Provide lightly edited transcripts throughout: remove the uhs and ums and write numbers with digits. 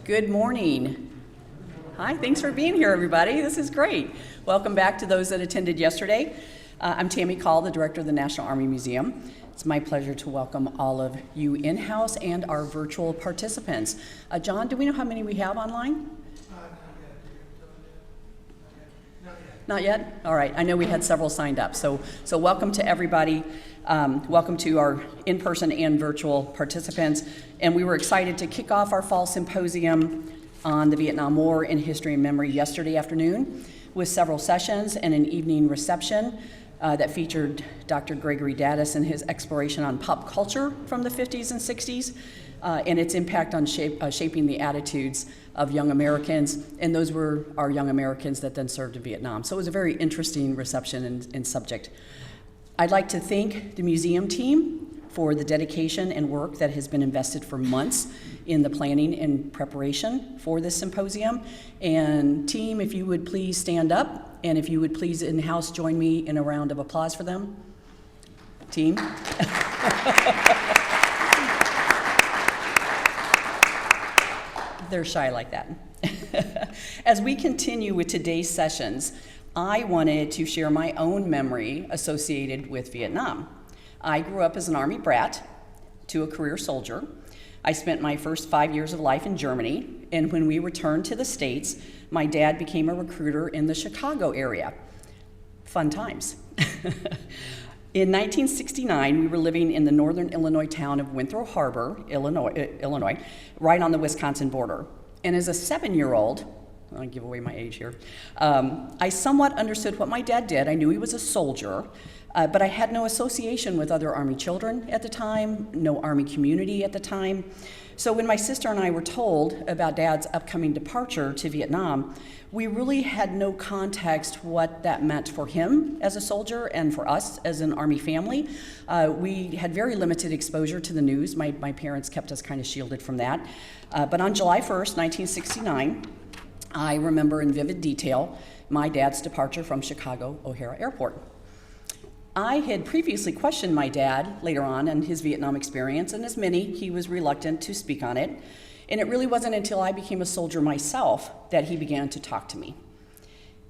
Good morning. Hi, thanks for being here, everybody. This is great. Welcome back to those that attended yesterday. I'm Tammy Call, the director of the National Army Museum. It's my pleasure to welcome all of you in-house and our virtual participants. John, do we know how many we have online? Not yet? All right, I know we had several signed up. So welcome to everybody. Welcome to our in-person and virtual participants. And we were excited to kick off our fall symposium on the Vietnam War in History and Memory yesterday afternoon with several sessions and an evening reception that featured Dr. Gregory Daddis and his exploration on pop culture from the 50s and 60s and its impact on shaping the attitudes of young Americans. And those were our young Americans that then served in Vietnam. So it was a very interesting reception and subject. I'd like to thank the museum team for the dedication and work that has been invested for months in the planning and preparation for this symposium. And team, if you would please stand up, and if you would please in-house join me in a round of applause for them. Team. They're shy like that. As we continue with today's sessions, I wanted to share my own memory associated with Vietnam. I grew up as an Army brat to a career soldier. I spent my first 5 years of life in Germany, and when we returned to the States, my dad became a recruiter in the Chicago area. Fun times. In 1969, we were living in the northern Illinois town of Winthrop Harbor, Illinois, right on the Wisconsin border. And as a 7-year-old, I'll give away my age here, I somewhat understood what my dad did. I knew he was a soldier, but I had no association with other Army children at the time, no Army community at the time. So when my sister and I were told about Dad's upcoming departure to Vietnam, we really had no context what that meant for him as a soldier and for us as an Army family. We had very limited exposure to the news. My parents kept us kind of shielded from that. But on July 1st, 1969, I remember in vivid detail my dad's departure from Chicago O'Hare Airport. I had previously questioned my dad later on his Vietnam experience, and as many, he was reluctant to speak on it. And it really wasn't until I became a soldier myself that he began to talk to me.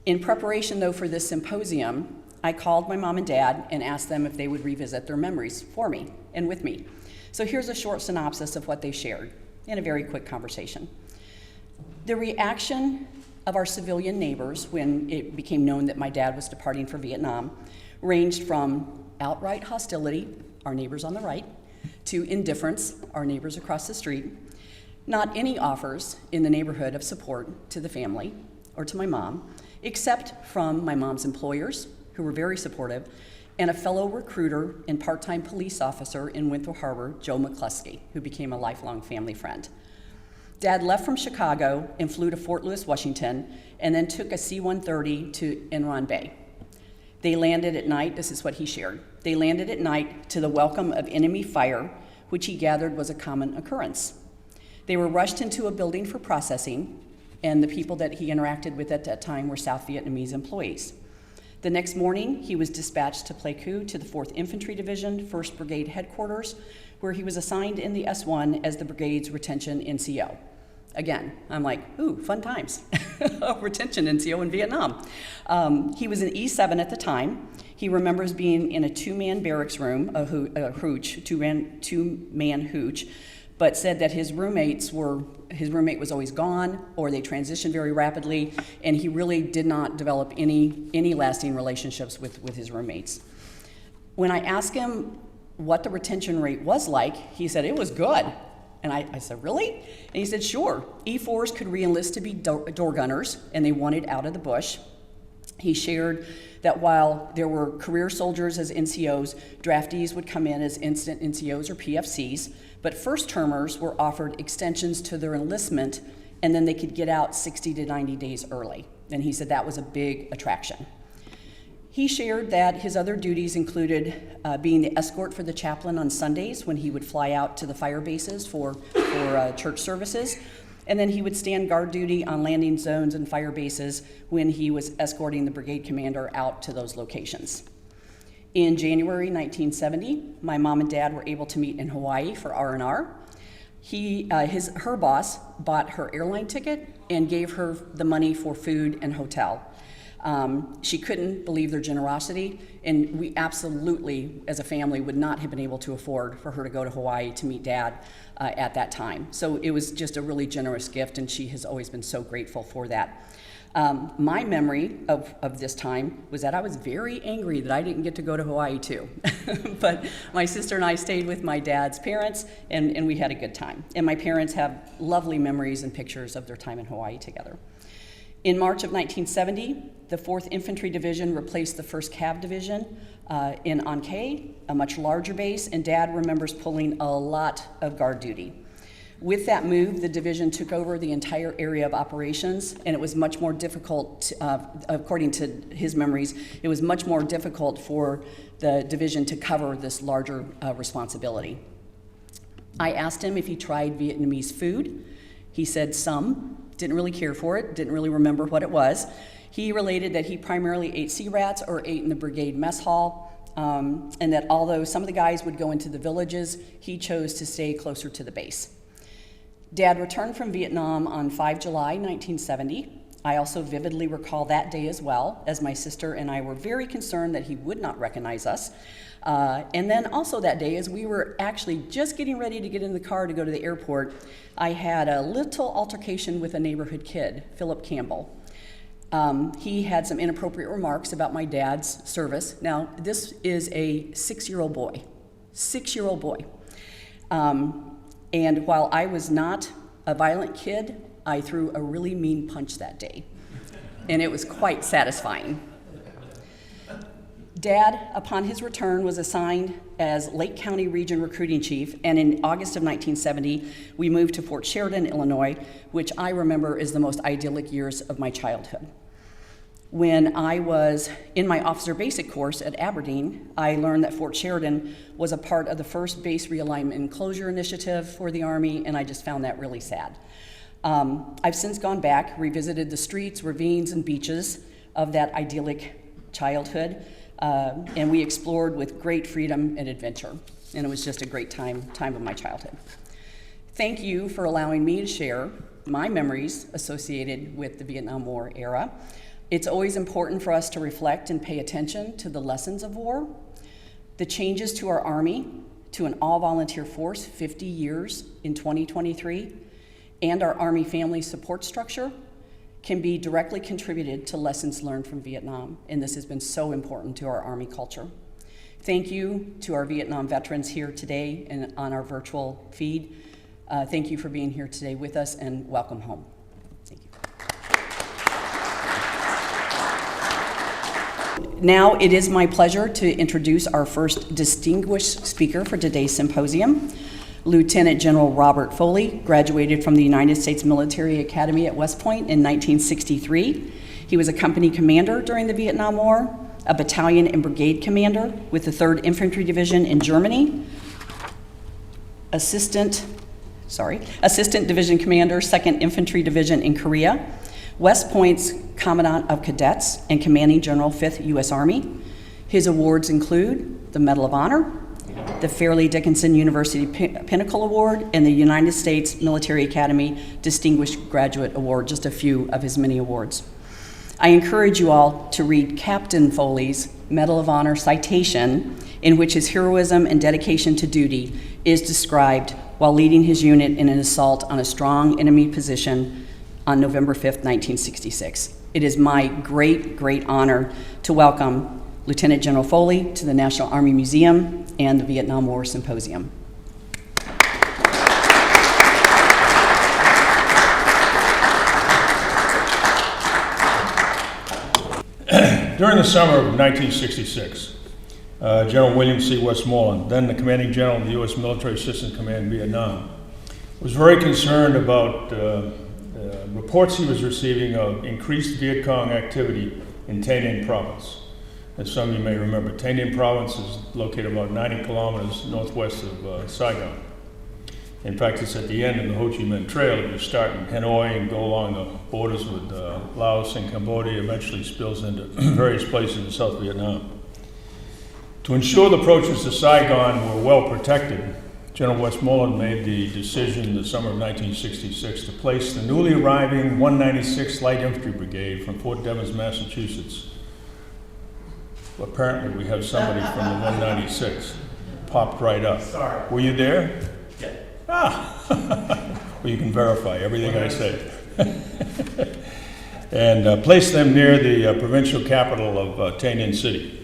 In preparation, though, for this symposium, I called my mom and dad and asked them if they would revisit their memories for me and with me. So here's a short synopsis of what they shared in a very quick conversation. The reaction of our civilian neighbors when it became known that my dad was departing for Vietnam ranged from outright hostility, our neighbors on the right, to indifference, our neighbors across the street, not any offers in the neighborhood of support to the family or to my mom, except from my mom's employers, who were very supportive, and a fellow recruiter and part-time police officer in Winthrop Harbor, Joe McCluskey, who became a lifelong family friend. Dad left from Chicago and flew to Fort Lewis, Washington, and then took a C-130 to Enron Bay. They landed at night, this is what he shared. They landed at night to the welcome of enemy fire, which he gathered was a common occurrence. They were rushed into a building for processing, and the people that he interacted with at that time were South Vietnamese employees. The next morning, he was dispatched to Pleiku to the 4th Infantry Division, 1st Brigade headquarters, where he was assigned in the S1 as the brigade's retention NCO. Again, I'm like, ooh, fun times. Retention NCO in Vietnam. He was an E7 at the time. He remembers being in a two-man barracks room, two-man hooch, but said that his roommate was always gone, or they transitioned very rapidly, and he really did not develop any lasting relationships with his roommates. When I asked him what the retention rate was like, he said it was good. And I said, really? And he said, sure. E4s could re-enlist to be door gunners, and they wanted out of the bush. He shared that while there were career soldiers as NCOs, draftees would come in as instant NCOs or PFCs, but first-termers were offered extensions to their enlistment, and then they could get out 60 to 90 days early. And he said that was a big attraction. He shared that his other duties included being the escort for the chaplain on Sundays when he would fly out to the fire bases for church services. And then he would stand guard duty on landing zones and fire bases when he was escorting the brigade commander out to those locations. In January 1970, my mom and dad were able to meet in Hawaii for R&R. Her boss bought her airline ticket and gave her the money for food and hotel. She couldn't believe their generosity, and we absolutely, as a family, would not have been able to afford for her to go to Hawaii to meet Dad at that time. So it was just a really generous gift, and she has always been so grateful for that. My memory of this time was that I was very angry that I didn't get to go to Hawaii too. But my sister and I stayed with my dad's parents, and we had a good time. And my parents have lovely memories and pictures of their time in Hawaii together. In March of 1970, the 4th Infantry Division replaced the 1st Cav Division in Ankei, a much larger base, and Dad remembers pulling a lot of guard duty. With that move, the division took over the entire area of operations, and it was much more difficult, according to his memories, it was much more difficult for the division to cover this larger responsibility. I asked him if he tried Vietnamese food. He said some, didn't really care for it, didn't really remember what it was. He related that he primarily ate sea rats or ate in the brigade mess hall, and that although some of the guys would go into the villages, he chose to stay closer to the base. Dad returned from Vietnam on 5 July 1970. I also vividly recall that day as well, as my sister and I were very concerned that he would not recognize us. And then also that day, as we were actually just getting ready to get in the car to go to the airport, I had a little altercation with a neighborhood kid, Philip Campbell. He had some inappropriate remarks about my dad's service. Now, this is a 6-year-old boy, 6-year-old boy. And while I was not a violent kid, I threw a really mean punch that day, and it was quite satisfying. Dad, upon his return, was assigned as Lake County Region Recruiting Chief, and in August of 1970, we moved to Fort Sheridan, Illinois, which I remember is the most idyllic years of my childhood. When I was in my officer basic course at Aberdeen, I learned that Fort Sheridan was a part of the first base realignment and closure initiative for the Army, and I just found that really sad. I've since gone back, revisited the streets, ravines, and beaches of that idyllic childhood, and we explored with great freedom and adventure, and it was just a great time of my childhood. Thank you for allowing me to share my memories associated with the Vietnam War era. It's always important for us to reflect and pay attention to the lessons of war. The changes to our Army to an all-volunteer force 50 years in 2023, and our Army family support structure can be directly contributed to lessons learned from Vietnam, and this has been so important to our Army culture. Thank you to our Vietnam veterans here today and on our virtual feed. Thank you for being here today with us, and welcome home. Thank you. Now it is my pleasure to introduce our first distinguished speaker for today's symposium. Lieutenant General Robert Foley graduated from the United States Military Academy at West Point in 1963. He was a company commander during the Vietnam War, a battalion and brigade commander with the 3rd Infantry Division in Germany, assistant division commander, 2nd Infantry Division in Korea, West Point's commandant of cadets and commanding general, 5th U.S. Army. His awards include the Medal of Honor, the Fairleigh-Dickinson University Pinnacle Award, and the United States Military Academy Distinguished Graduate Award, just a few of his many awards. I encourage you all to read Captain Foley's Medal of Honor citation, in which his heroism and dedication to duty is described while leading his unit in an assault on a strong enemy position on November 5th, 1966. It is my great, great honor to welcome Lieutenant General Foley to the National Army Museum and the Vietnam War Symposium. During the summer of 1966, General William C. Westmoreland, then the commanding general of the U.S. Military Assistance Command in Vietnam, was very concerned about reports he was receiving of increased Viet Cong activity in Tay Ninh province. As some of you may remember, Tay Ninh province is located about 90 kilometers northwest of Saigon. In fact, it's at the end of the Ho Chi Minh Trail. If you start in Hanoi and go along the borders with Laos and Cambodia, eventually spills into various places in South Vietnam. To ensure the approaches to Saigon were well protected, General Westmoreland made the decision in the summer of 1966 to place the newly arriving 196th Light Infantry Brigade from Fort Devens, Massachusetts. Apparently we have somebody from the 196th. Popped right up. Sorry. Were you there? Yeah. Ah! Well, you can verify everything I say. And place them near the provincial capital of Tainan City.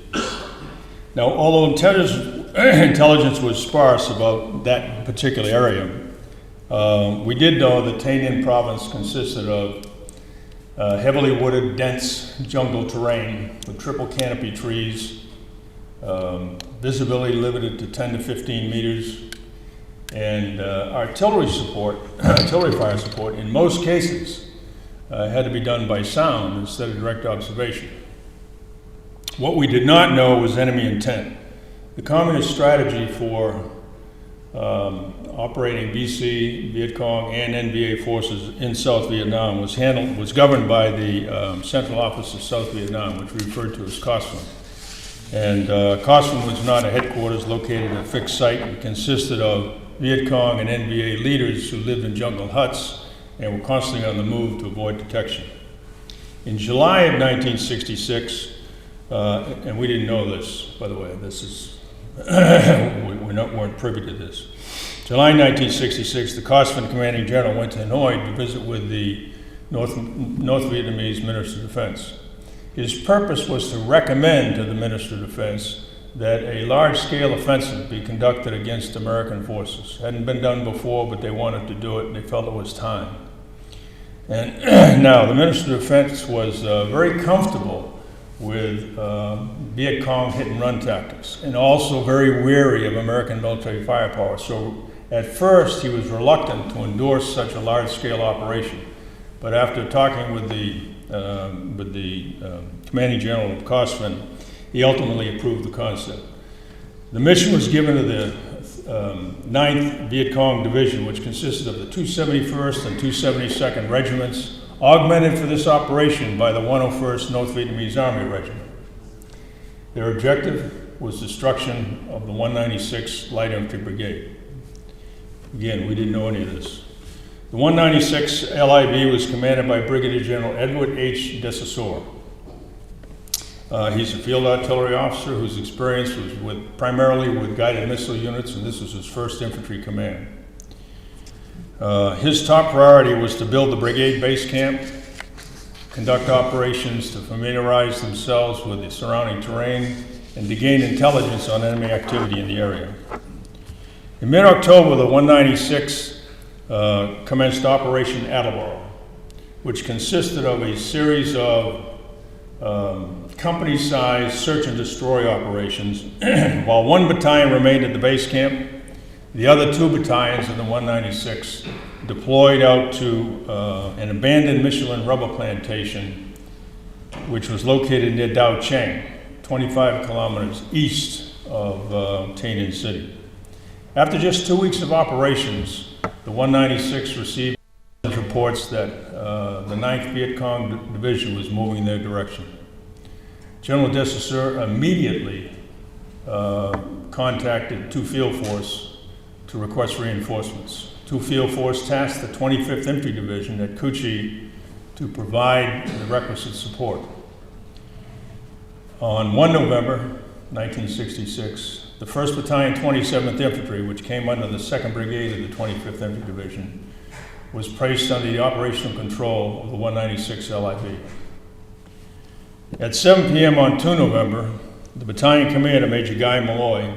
Now, although intelligence was sparse about that particular area, we did know that Tainan province consisted of heavily wooded, dense jungle terrain with triple canopy trees, visibility limited to 10 to 15 meters, and artillery fire support, in most cases, had to be done by sound instead of direct observation. What we did not know was enemy intent. The communist strategy for operating BC, Viet Cong, and NVA forces in South Vietnam was governed by the Central Office of South Vietnam, which we referred to as COSFIN. And COSFIN was not a headquarters located at a fixed site. It consisted of Viet Cong and NVA leaders who lived in jungle huts and were constantly on the move to avoid detection. In July of 1966, and we didn't know this, by the way, this is, weren't privy to this. July 1966, the COSFIN commanding general went to Hanoi to visit with the North Vietnamese Minister of Defense. His purpose was to recommend to the Minister of Defense that a large-scale offensive be conducted against American forces. Hadn't been done before, but they wanted to do it, and they felt it was time. And now, the Minister of Defense was very comfortable with Viet Cong hit-and-run tactics, and also very weary of American military firepower. So at first, he was reluctant to endorse such a large-scale operation. But after talking with the commanding general of COSFIN, he ultimately approved the concept. The mission was given to the 9th Viet Cong Division, which consisted of the 271st and 272nd Regiments, augmented for this operation by the 101st North Vietnamese Army Regiment. Their objective was destruction of the 196th Light Infantry Brigade. Again, we didn't know any of this. The 196th LIB was commanded by Brigadier General Edward H. Desessor. He's a field artillery officer whose experience was primarily with guided missile units, and this was his first infantry command. His top priority was to build the brigade base camp, conduct operations to familiarize themselves with the surrounding terrain, and to gain intelligence on enemy activity in the area. In mid-October, the 196th commenced Operation Attleboro, which consisted of a series of company-sized search and destroy operations. While one battalion remained at the base camp, the other two battalions of the 196 deployed out to an abandoned Michelin rubber plantation, which was located near Dao Cheng, 25 kilometers east of Tainan City. After just 2 weeks of operations, the 196 received reports that the 9th Viet Cong Division was moving in their direction. General Desessor immediately contacted 2 Field Force to request reinforcements. 2 Field Force tasked the 25th Infantry Division at Cu Chi to provide the requisite support. On 1 November 1966, the 1st Battalion, 27th Infantry, which came under the 2nd Brigade of the 25th Infantry Division, was placed under the operational control of the 196 LIB. At 7 p.m. on 2 November, the battalion commander, Major Guy Malloy,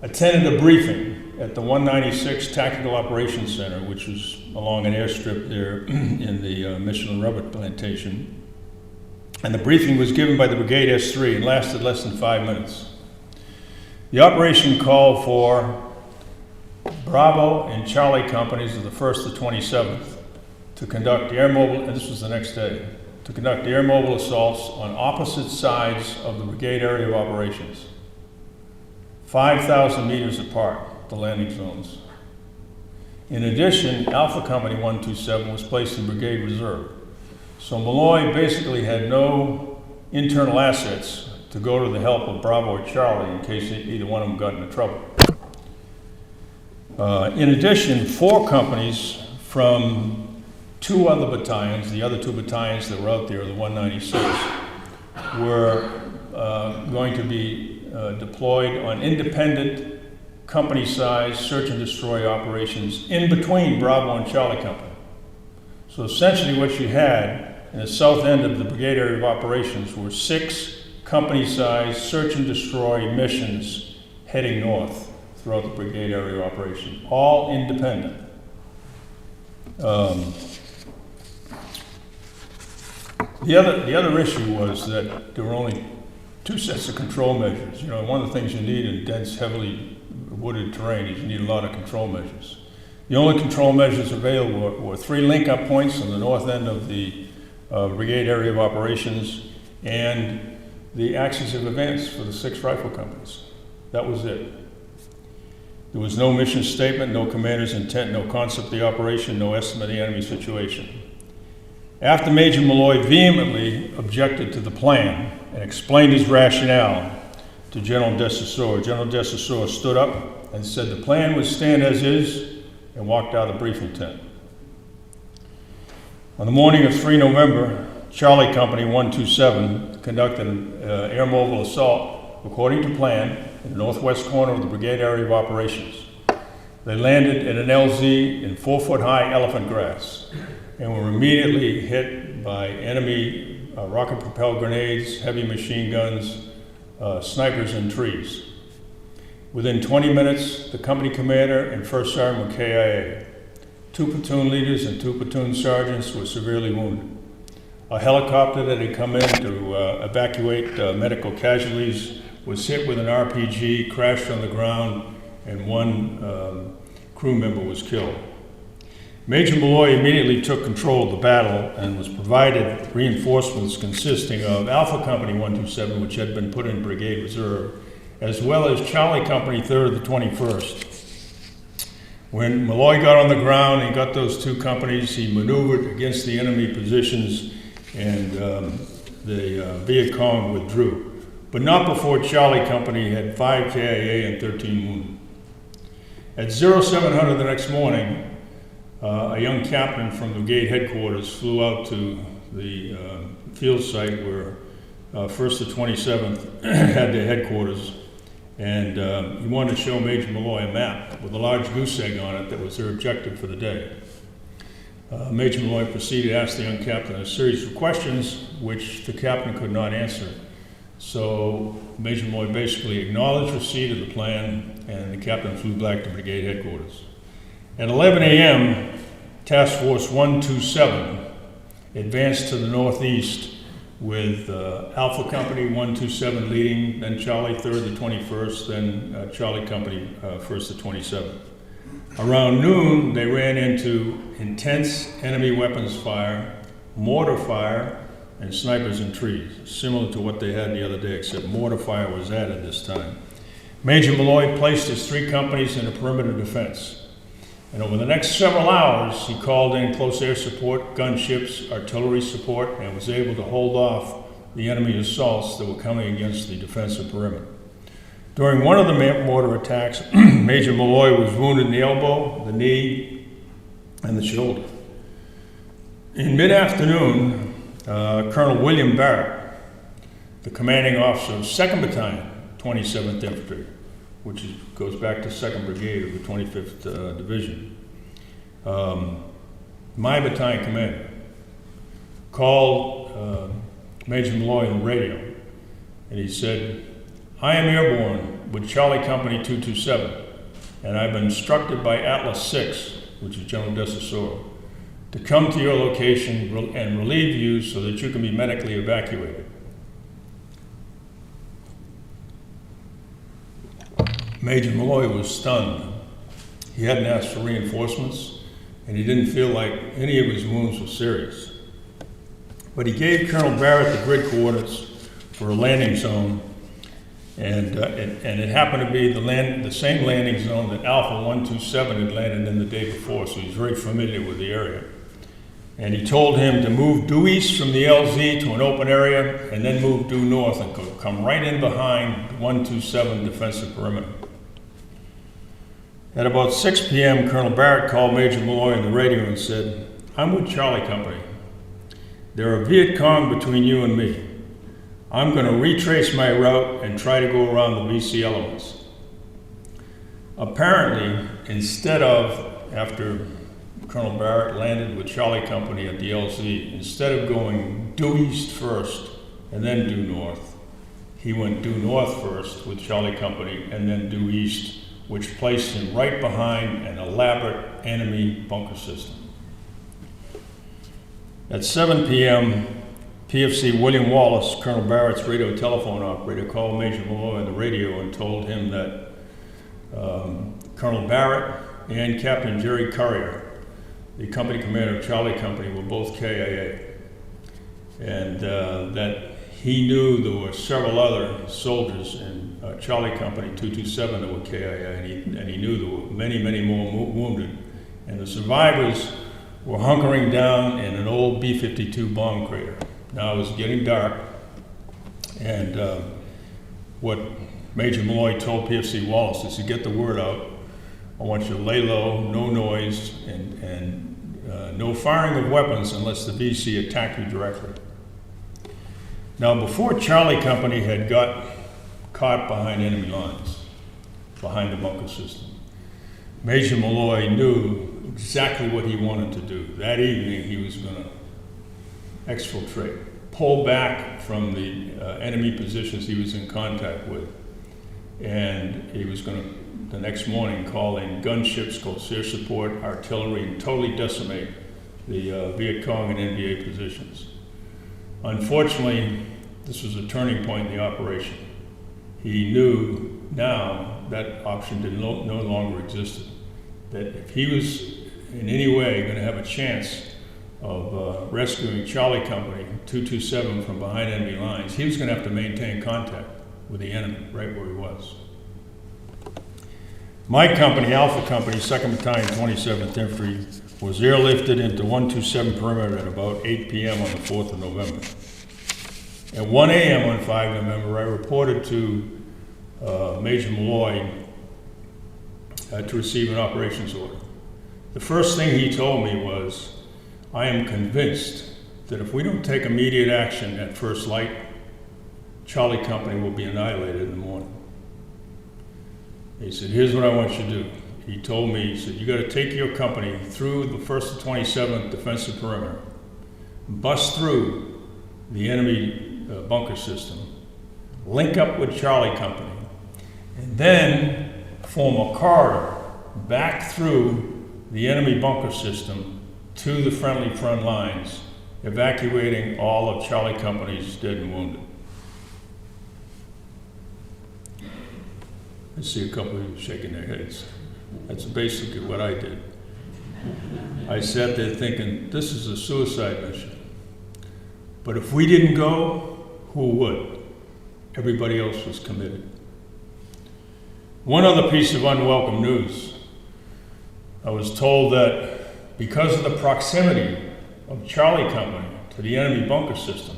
attended a briefing at the 196 Tactical Operations Center, which was along an airstrip there in the Michelin rubber plantation. And the briefing was given by the Brigade S3 and lasted less than 5 minutes. The operation called for Bravo and Charlie companies of the 1st to 27th to conduct air mobile, and this was the next day, to conduct air mobile assaults on opposite sides of the brigade area of operations, 5,000 meters apart, the landing zones. In addition, Alpha Company 127 was placed in brigade reserve. So Malloy basically had no internal assets to go to the help of Bravo or Charlie in case either one of them got into trouble. In addition, 4 companies from 2 other battalions, the other 2 battalions that were out there, the 196, were going to be deployed on independent company-sized search and destroy operations in between Bravo and Charlie Company. So essentially what you had in the south end of the brigade area of operations were 6 company-sized search and destroy missions heading north throughout the brigade area of operation, all independent. The other issue was that there were only 2 sets of control measures. You know, one of the things you need in dense, heavily wooded terrain is you need a lot of control measures. The only control measures available were 3 link-up points on the north end of the brigade area of operations and the axis of advance for the 6 rifle companies. That was it. There was no mission statement, no commander's intent, no concept of the operation, no estimate of the enemy situation. After Major Malloy vehemently objected to the plan and explained his rationale to General Desessor, General Desessor stood up and said the plan would stand as is and walked out of the briefing tent. On the morning of 3 November, Charlie Company 127 conducted an air mobile assault according to plan in the northwest corner of the brigade area of operations. They landed at an LZ in 4-foot-high elephant grass and were immediately hit by enemy rocket-propelled grenades, heavy machine guns, snipers, and trees. Within 20 minutes, the company commander and first sergeant were KIA. 2 platoon leaders and 2 platoon sergeants were severely wounded. A helicopter that had come in to evacuate medical casualties was hit with an RPG, crashed on the ground, and 1 crew member was killed. Major Malloy immediately took control of the battle and was provided reinforcements consisting of Alpha Company 127, which had been put in brigade reserve, as well as Charlie Company 3rd of the 21st. When Malloy got on the ground and got those 2 companies, he maneuvered against the enemy positions and the Viet Cong withdrew, but not before Charlie Company had 5 KIA and 13 wounded. At 0700 the next morning, a young captain from the brigade headquarters flew out to the field site where 1st to 27th had their headquarters, and he wanted to show Major Malloy a map with a large goose egg on it that was their objective for the day. Major Malloy proceeded to ask the young captain a series of questions which the captain could not answer. So Major Malloy basically acknowledged receipt of the plan, and the captain flew back to brigade headquarters. At 11 a.m., Task Force 127 advanced to the northeast with Alpha Company 127 leading, then Charlie 3rd to 21st, then Charlie Company 1st to 27th. Around noon, they ran into intense enemy weapons fire, mortar fire, and snipers and trees, similar to what they had the other day, except mortar fire was added this time. Major Malloy placed his 3 companies in a perimeter defense. And over the next several hours, he called in close air support, gunships, artillery support, and was able to hold off the enemy assaults that were coming against the defensive perimeter. During one of the mortar attacks, Major Malloy was wounded in the elbow, the knee, and the shoulder. In mid-afternoon, Colonel William Barrett, the commanding officer of 2nd Battalion, 27th Infantry, which goes back to 2nd Brigade of the 25th Division, my battalion commander, called Major Malloy on the radio, and he said, "I am airborne with Charlie Company 227, and I've been instructed by Atlas 6, which is General Desessor, to come to your location and relieve you so that you can be medically evacuated." Major Malloy was stunned. He hadn't asked for reinforcements, and he didn't feel like any of his wounds were serious. But he gave Colonel Barrett the grid coordinates for a landing zone, and it happened to be the same landing zone that Alpha 127 had landed in the day before, so he's very familiar with the area. And he told him to move due east from the LZ to an open area, and then move due north and come right in behind the 127 defensive perimeter. At about 6 p.m., Colonel Barrett called Major Malloy on the radio and said, "I'm with Charlie Company. There are Viet Cong between you and me. I'm going to retrace my route and try to go around the VC elements." Apparently, instead of, after Colonel Barrett landed with Charlie Company at the LZ, instead of going due east first and then due north, he went due north first with Charlie Company and then due east, which placed him right behind an elaborate enemy bunker system. At 7 p.m., PFC William Wallace, Colonel Barrett's radio telephone operator, called Major Malloy on the radio and told him that Colonel Barrett and Captain Jerry Currier, the company commander of Charlie Company, were both KIA, and that he knew there were several other soldiers in Charlie Company 227 that were KIA, and he knew there were many, many more wounded, and the survivors were hunkering down in an old B-52 bomb crater. Now it was getting dark, and what Major Malloy told PFC Wallace is to get the word out. I want you to lay low, no noise, and no firing of weapons unless the VC attack you directly. Now, before Charlie Company had got caught behind enemy lines, behind the bunker system, Major Malloy knew exactly what he wanted to do. That evening, he was going to exfiltrate, pull back from the enemy positions he was in contact with, and he was going to, the next morning, call in gunships, called air support, artillery, and totally decimate the Viet Cong and NVA positions. Unfortunately, this was a turning point in the operation. He knew now that option no longer existed, that if he was in any way going to have a chance of rescuing Charlie Company 227 from behind enemy lines, he was going to have to maintain contact with the enemy right where he was. My company, Alpha Company, 2nd Battalion, 27th Infantry, was airlifted into 127 perimeter at about 8 p.m. on the 4th of November. At 1 a.m. on 5 November, I reported to Major Malloy to receive an operations order. The first thing he told me was, "I am convinced that if we don't take immediate action at first light, Charlie Company will be annihilated in the morning." He said, "Here's what I want you to do." He told me, he said, "You got to take your company through the 1st to 27th defensive perimeter, bust through the enemy bunker system, link up with Charlie Company, and then form a corridor back through the enemy bunker system to the friendly front lines, evacuating all of Charlie Company's dead and wounded." I see a couple of you shaking their heads. That's basically what I did. I sat there thinking, this is a suicide mission. But if we didn't go, who would? Everybody else was committed. One other piece of unwelcome news. I was told that because of the proximity of Charlie Company to the enemy bunker system,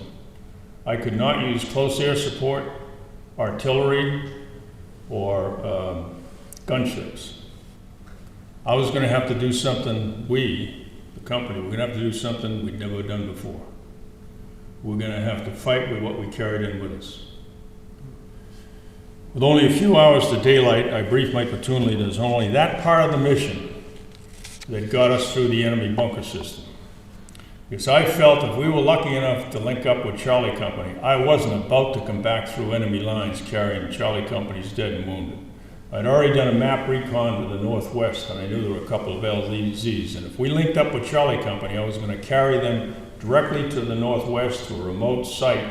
I could not use close air support, artillery, or gunships. I was going to have to do something, the company, we're going to have to do something we'd never done before. We're going to have to fight with what we carried in with us. With only a few hours to daylight, I briefed my platoon leaders on only that part of the mission that got us through the enemy bunker system. Because I felt if we were lucky enough to link up with Charlie Company, I wasn't about to come back through enemy lines carrying Charlie Company's dead and wounded. I'd already done a map recon to the northwest, and I knew there were a couple of LZs, and if we linked up with Charlie Company, I was going to carry them directly to the northwest to a remote site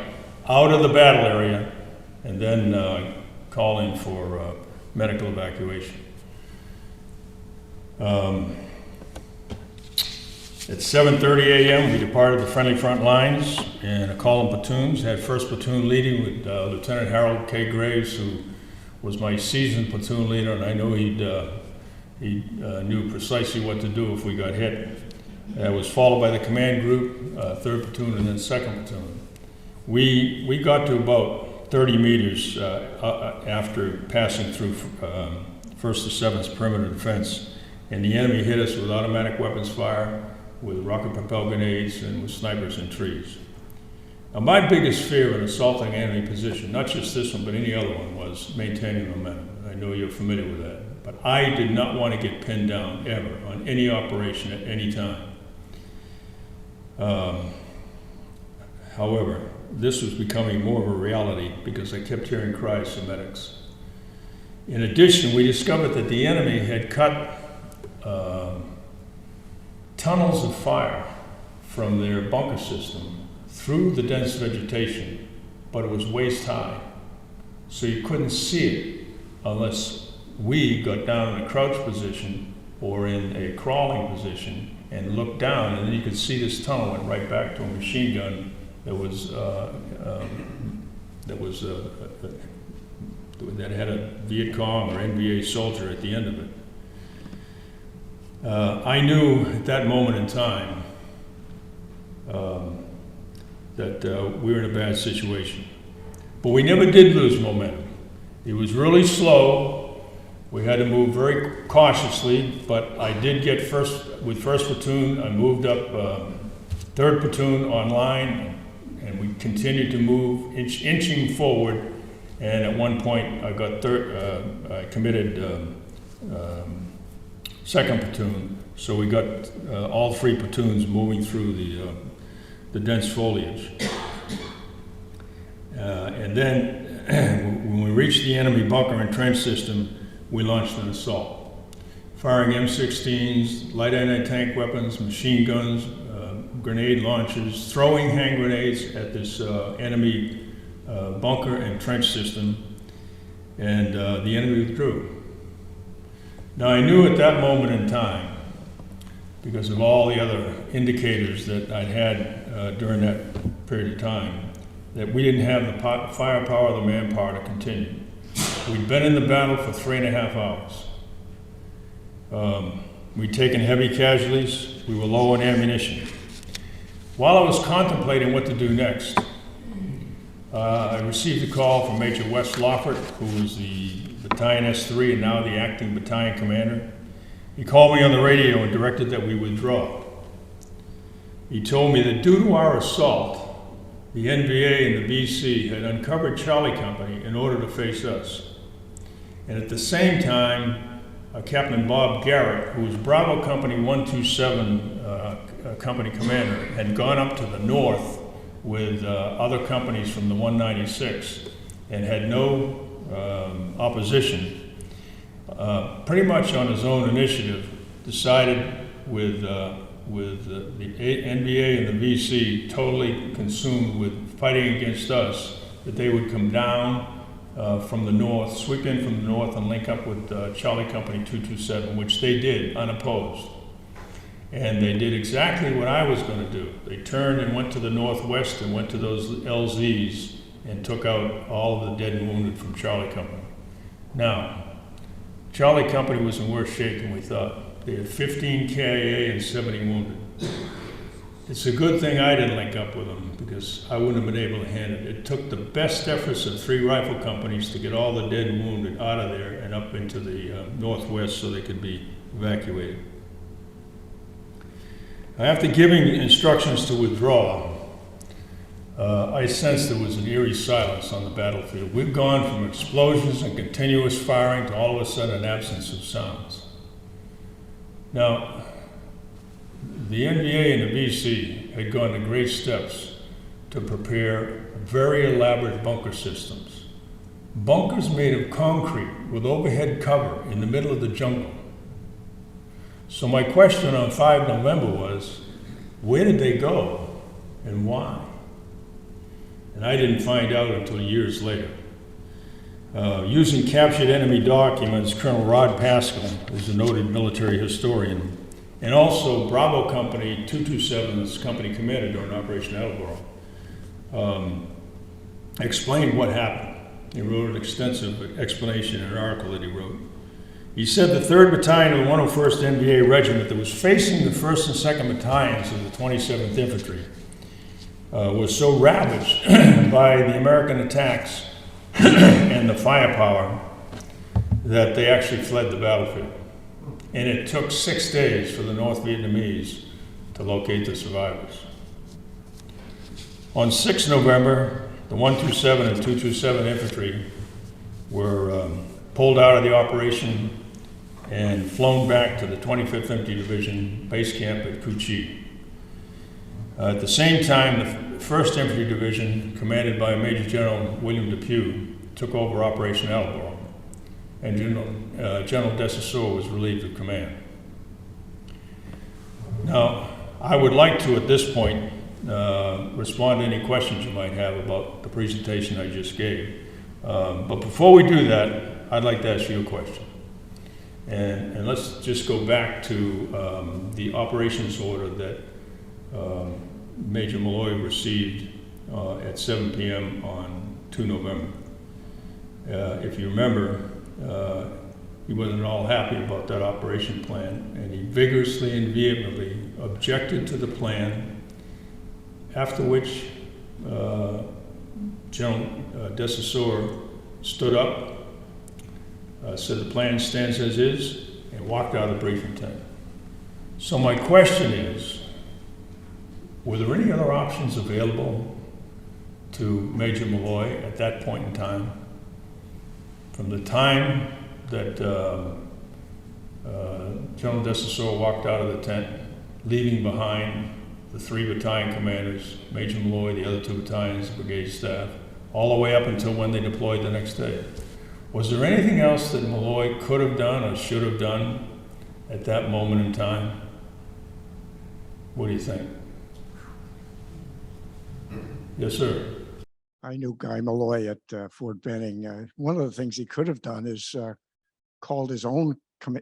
out of the battle area, and then call in for medical evacuation. At 7:30 a.m., we departed the friendly front lines in a column of platoons, had 1st Platoon leading with Lieutenant Harold K. Graves, who was my seasoned platoon leader, and I know he knew precisely what to do if we got hit. That was followed by the command group, 3rd Platoon, and then 2nd Platoon. We got to about 30 meters after passing through 1st to 7th perimeter defense, and the enemy hit us with automatic weapons fire, with rocket-propelled grenades, and with snipers in trees. Now, my biggest fear in assaulting enemy position, not just this one, but any other one, was maintaining momentum. I know you're familiar with that. But I did not want to get pinned down, ever, on any operation at any time. However, this was becoming more of a reality because I kept hearing cries for medics. In addition, we discovered that the enemy had cut tunnels of fire from their bunker system through the dense vegetation, but it was waist high. So you couldn't see it unless we got down in a crouch position or in a crawling position and looked down, and then you could see this tunnel went right back to a machine gun that had a Viet Cong or NVA soldier at the end of it. I knew at that moment in time that we were in a bad situation. But we never did lose momentum. It was really slow. We had to move very cautiously, but I did get with 1st Platoon, I moved up 3rd Platoon online, and we continued to move, inching forward, and at one point I got I committed 2nd Platoon, so we got all 3 platoons moving through the dense foliage. And then when we reached the enemy bunker and trench system, we launched an assault, firing M16s, light anti-tank weapons, machine guns, grenade launchers, throwing hand grenades at this enemy bunker and trench system, and the enemy withdrew. Now, I knew at that moment in time, because of all the other indicators that I'd had during that period of time, that we didn't have the firepower or the manpower to continue. We'd been in the battle for 3.5 hours. We'd taken heavy casualties. We were low on ammunition. While I was contemplating what to do next, I received a call from Major Wes Lawford, who was the Battalion S3 and now the acting battalion commander. He called me on the radio and directed that we withdraw. He told me that due to our assault, the NVA and the BC had uncovered Charlie Company in order to face us. And at the same time, Captain Bob Garrett, who was Bravo Company 127 company commander, had gone up to the north with other companies from the 196 and had no opposition. Pretty much on his own initiative, decided with the NVA and the VC totally consumed with fighting against us, that they would come down from the north, sweep in from the north and link up with Charlie Company 227, which they did unopposed. And they did exactly what I was going to do. They turned and went to the northwest and went to those LZs and took out all of the dead and wounded from Charlie Company. Now, Charlie Company was in worse shape than we thought. They had 15 KIA and 70 wounded. It's a good thing I didn't link up with them, because I wouldn't have been able to handle it. It took the best efforts of 3 rifle companies to get all the dead and wounded out of there and up into the northwest so they could be evacuated. After giving instructions to withdraw, I sensed there was an eerie silence on the battlefield. We've gone from explosions and continuous firing to all of a sudden an absence of sounds. Now, the NVA and the BC had gone to great steps to prepare very elaborate bunker systems. Bunkers made of concrete with overhead cover in the middle of the jungle. So my question on 5 November was, where did they go and why? And I didn't find out until years later. Using captured enemy documents, Colonel Rod Pascal, who's a noted military historian, and also Bravo Company 227's company commander during Operation Attleboro, explained what happened. He wrote an extensive explanation in an article that he wrote. He said the 3rd Battalion of the 101st NVA Regiment that was facing the 1st and 2nd Battalions of the 27th Infantry was so ravaged by the American attacks and the firepower that they actually fled the battlefield. And it took 6 days for the North Vietnamese to locate the survivors. On 6 November, the 127 and 227 infantry were pulled out of the operation and flown back to the 25th Infantry Division base camp at Cu Chi. At the same time, the 1st Infantry Division, commanded by Major General William Depew, took over Operation Attleboro, and General Desesseur was relieved of command. Now, I would like to, at this point, respond to any questions you might have about the presentation I just gave. But before we do that, I'd like to ask you a question. And let's just go back to the operations order that Major Malloy received at 7 p.m. on 2 November. If you remember, he wasn't at all happy about that operation plan, and he vigorously and vehemently objected to the plan, after which General Desesseur stood up, said the plan stands as is, and walked out of the briefing tent. So my question is, were there any other options available to Major Malloy at that point in time? From the time that General Desesseur walked out of the tent, leaving behind the 3 battalion commanders, Major Malloy, the other 2 battalions, the brigade staff, all the way up until when they deployed the next day. Was there anything else that Malloy could have done or should have done at that moment in time? What do you think? Yes, sir. I knew Guy Malloy at Fort Benning. One of the things he could have done is called his own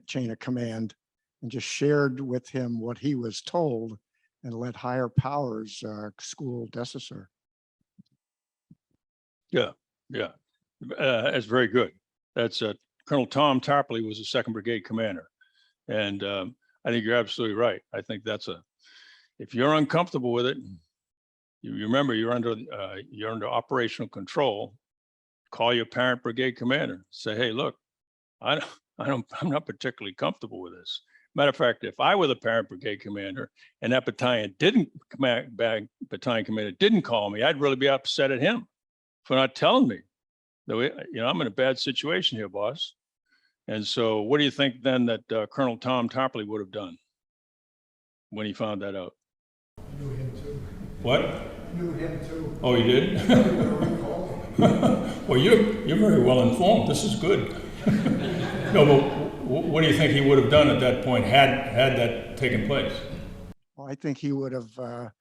chain of command and just shared with him what he was told and let higher powers school Desesseur. Yeah, that's very good. That's Colonel Tom Tarpley was the 2nd Brigade commander. And I think you're absolutely right. I think that's if you're uncomfortable with it, you remember you're under operational control, call your parent brigade commander, say, hey, look, I'm not particularly comfortable with this. Matter of fact, if I were the parent brigade commander and that battalion commander didn't call me, I'd really be upset at him for not telling me. I'm in a bad situation here, boss. And so what do you think then that Colonel Tom Tarpley would have done when he found that out? I knew him too. What? I knew him too. Oh, you did? Well, you're very well informed. This is good. No, but what do you think he would have done at that point had that taken place? Well, I think he would have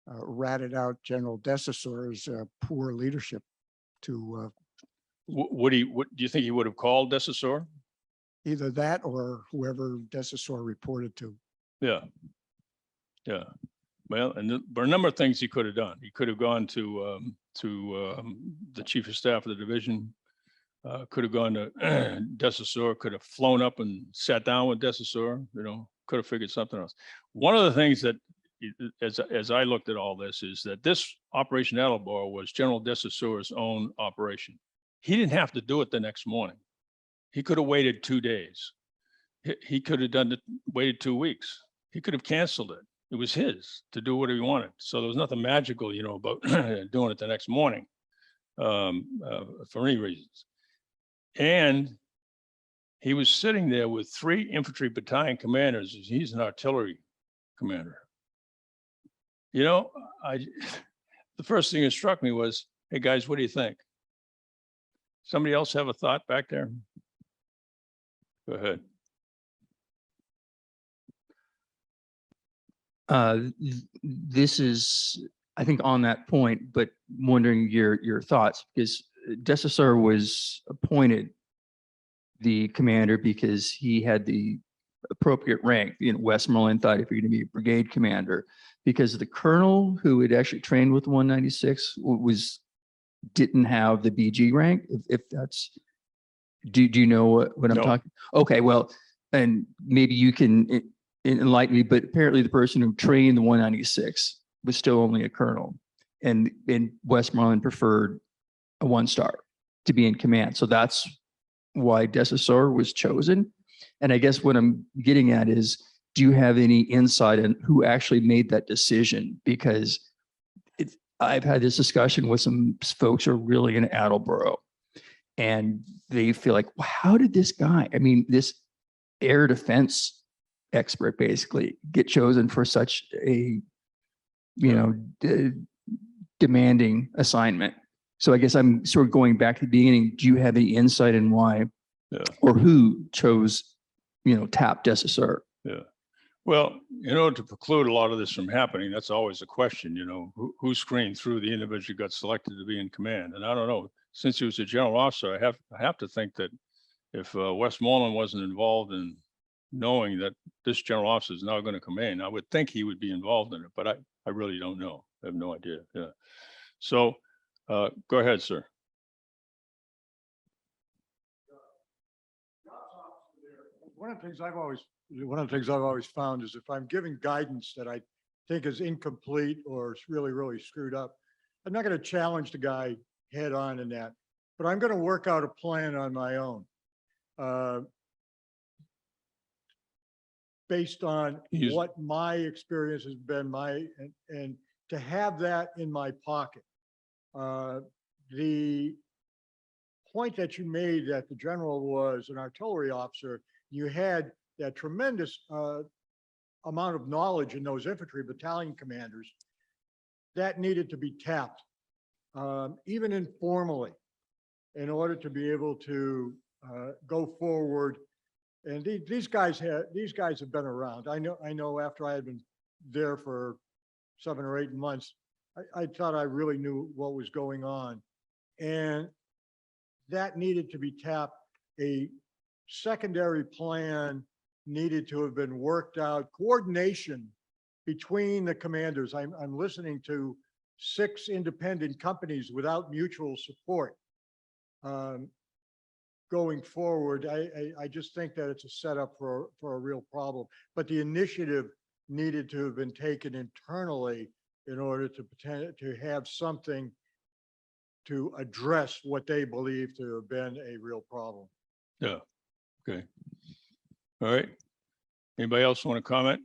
ratted out General Desesseur's poor leadership to What do you think he would have called Desesseur? either that or whoever Desesseur reported to. Yeah. Well, and there are a number of things he could have done. He could have gone to the chief of staff of the division, could have gone to Desesseur, could have flown up and sat down with Desesseur, could have figured something else. One of the things that, as I looked at all this, is that this Operation Attleboro was General Desesseur's own operation. He didn't have to do it the next morning. He could have waited 2 days. He could have waited 2 weeks. He could have canceled it. It was his to do what he wanted. So there was nothing magical, about doing it the next morning for any reasons. And he was sitting there with 3 infantry battalion commanders. He's an artillery commander. The first thing that struck me was, hey guys, what do you think? Somebody else have a thought back there? Go ahead. This is, I think, on that point, but wondering your thoughts, because Desesseur was appointed the commander because he had the appropriate rank. Westmoreland thought if you're going to be a brigade commander, because the colonel who had actually trained with 196 didn't have the BG rank. If that's, do you know what I'm talking? Okay, well, and maybe you can enlighten me, but apparently the person who trained the 196 was still only a colonel, and Westmoreland preferred a 1-star to be in command. So that's why Desasor was chosen. And I guess what I'm getting at is, do you have any insight on who actually made that decision? Because I've had this discussion with some folks who are really in Attleboro, and they feel like, well, how did this guy, I mean, this air defense expert basically get chosen for such a, demanding assignment? So I guess I'm sort of going back to the beginning. Do you have any insight in why or who chose, tap Desasor? Yeah. Well, in order to preclude a lot of this from happening, that's always a question, who screened through the individual who got selected to be in command? And I don't know, since he was a general officer, I have to think that if Westmoreland wasn't involved in knowing that this general officer is now going to command, I would think he would be involved in it, but I really don't know. I have no idea. Yeah. So go ahead, sir. One of the things I've always found is if I'm giving guidance that I think is incomplete or is really, really screwed up, I'm not going to challenge the guy head on in that, but I'm going to work out a plan on my own. Based on what my experience has been, and to have that in my pocket. The point that you made that the general was an artillery officer, you had that tremendous amount of knowledge in those infantry battalion commanders that needed to be tapped, even informally, in order to be able to go forward. And these guys have been around. I know after I had been there for 7 or 8 months, I thought I really knew what was going on. And that needed to be tapped. A secondary plan needed to have been worked out. Coordination between the commanders. I'm listening to 6 independent companies without mutual support. Going forward, I just think that it's a setup for a real problem. But the initiative needed to have been taken internally in order to have something to address what they believe to have been a real problem. Yeah. Okay. All right. Anybody else want to comment?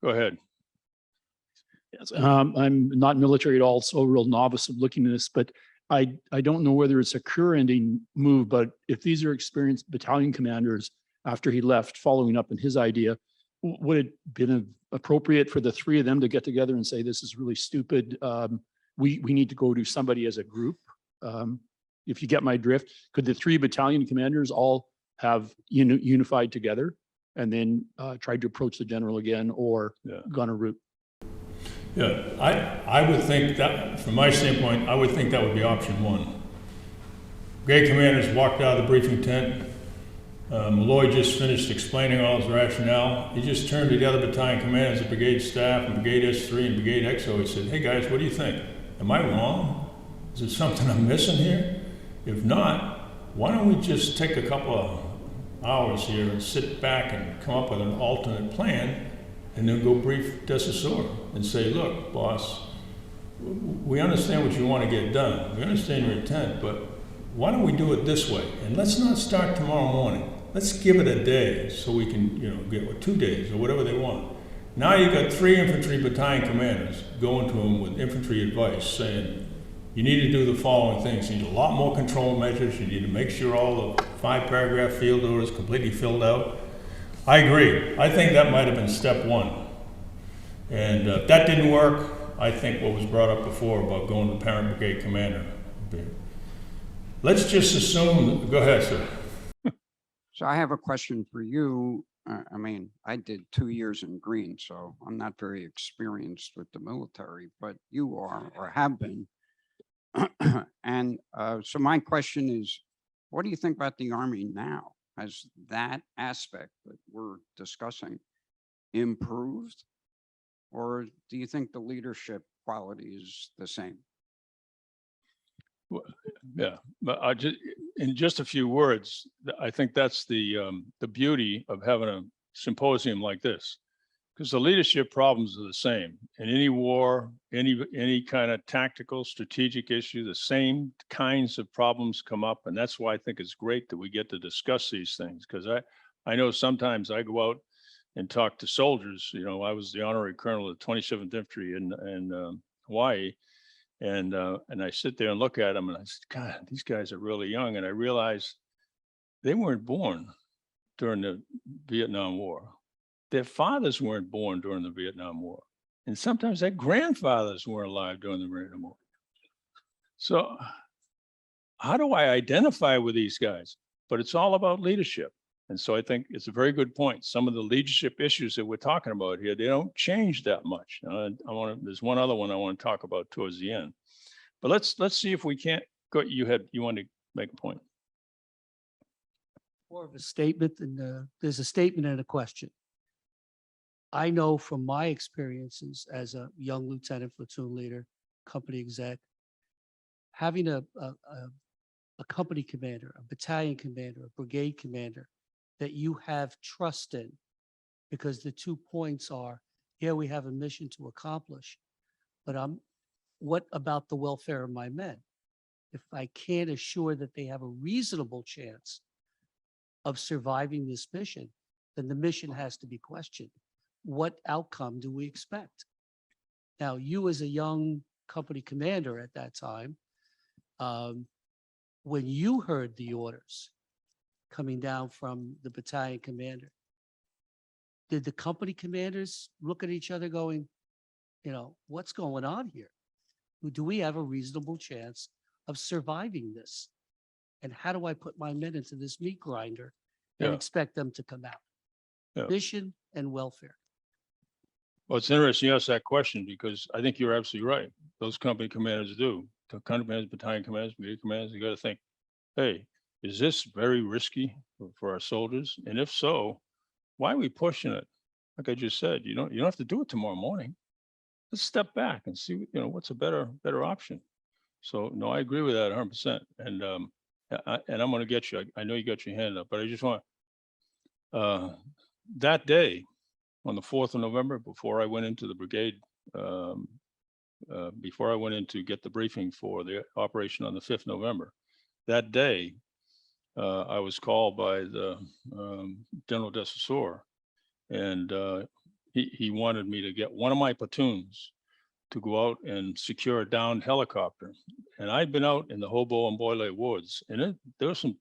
Go ahead. Yes, I'm not military at all, so a real novice of looking at this, but I don't know whether it's a career-ending move, but if these are experienced battalion commanders after he left, following up on his idea, would it been appropriate for the 3 of them to get together and say, this is really stupid? We need to go to somebody as a group. If you get my drift, could the 3 battalion commanders all have unified together and then tried to approach the general again, or gone a route? Yeah, I would think that, from my standpoint, I would think that would be option 1. Brigade commanders walked out of the briefing tent. Malloy just finished explaining all his rationale. He just turned to the other battalion commanders, the brigade staff, and brigade S3 and brigade XO. He said, hey guys, what do you think? Am I wrong? Is there something I'm missing here? If not, why don't we just take a couple of hours here and sit back and come up with an alternate plan, and then go brief Desasor and say, look, boss, we understand what you want to get done. We understand your intent, but why don't we do it this way? And let's not start tomorrow morning. Let's give it a day so we can, get 2 days or whatever they want. Now you've got 3 infantry battalion commanders going to them with infantry advice saying, you need to do the following things. You need a lot more control measures. You need to make sure all the 5-paragraph field order is completely filled out. I agree. I think that might have been step 1. And if that didn't work, I think what was brought up before about going to the parent brigade commander. Let's just assume, go ahead, sir. So I have a question for you. I did 2 years in Green, so I'm not very experienced with the military, but you are or have been. And so my question is, what do you think about the Army now? Has that aspect that we're discussing improved? Or do you think the leadership quality is the same? Well, yeah, but in just a few words, I think that's the beauty of having a symposium like this, Because the leadership problems are the same in any war, any kind of tactical, strategic issue. The same kinds of problems come up, and that's why I think it's great that we get to discuss these things. Because I know sometimes I go out and talk to soldiers. You know, I was the honorary colonel of the 27th Infantry in Hawaii, and I sit there and look at them, and I said, God, these guys are really young, and I realized they weren't born during the Vietnam War. Their fathers weren't born during the Vietnam War. And sometimes their grandfathers weren't alive during the Vietnam War. So how do I identify with these guys? But it's all about leadership. And so I think it's a very good point. Some of the leadership issues that we're talking about here, they don't change that much. There's one other one I want to talk about towards the end. But let's see if we can't go. You want to make a point. More of a statement than, there's a statement and a question. I know from my experiences as a young lieutenant, platoon leader, company exec, having a company commander, a battalion commander, a brigade commander that you have trust in, because the 2 points are, yeah, we have a mission to accomplish, but what about the welfare of my men? If I can't assure that they have a reasonable chance of surviving this mission, then the mission has to be questioned. What outcome do we expect? Now, you as a young company commander at that time, when you heard the orders coming down from the battalion commander, did the company commanders look at each other going, you know, what's going on here? Do we have a reasonable chance of surviving this? And how do I put my men into this meat grinder and expect them to come out? Yeah. Mission and welfare. Well, it's interesting you ask that question, because I think you're absolutely right. Those company commanders do. The company commanders, battalion commanders, brigade commanders, you got to think, hey, is this very risky for our soldiers? And if so, why are we pushing it? Like I just said, you don't have to do it tomorrow morning. Let's step back and see, what's a better option. So no, I agree with that 100%. And I'm going to get you. I know you got your hand up, but I just want that day on the 4th of November, before I went into the brigade, before I went in to get the briefing for the operation on the 5th of November, that day, I was called by the General Desessor, and he wanted me to get one of my platoons to go out and secure a downed helicopter. And I'd been out in the Hobo and Boyle Woods, and there's some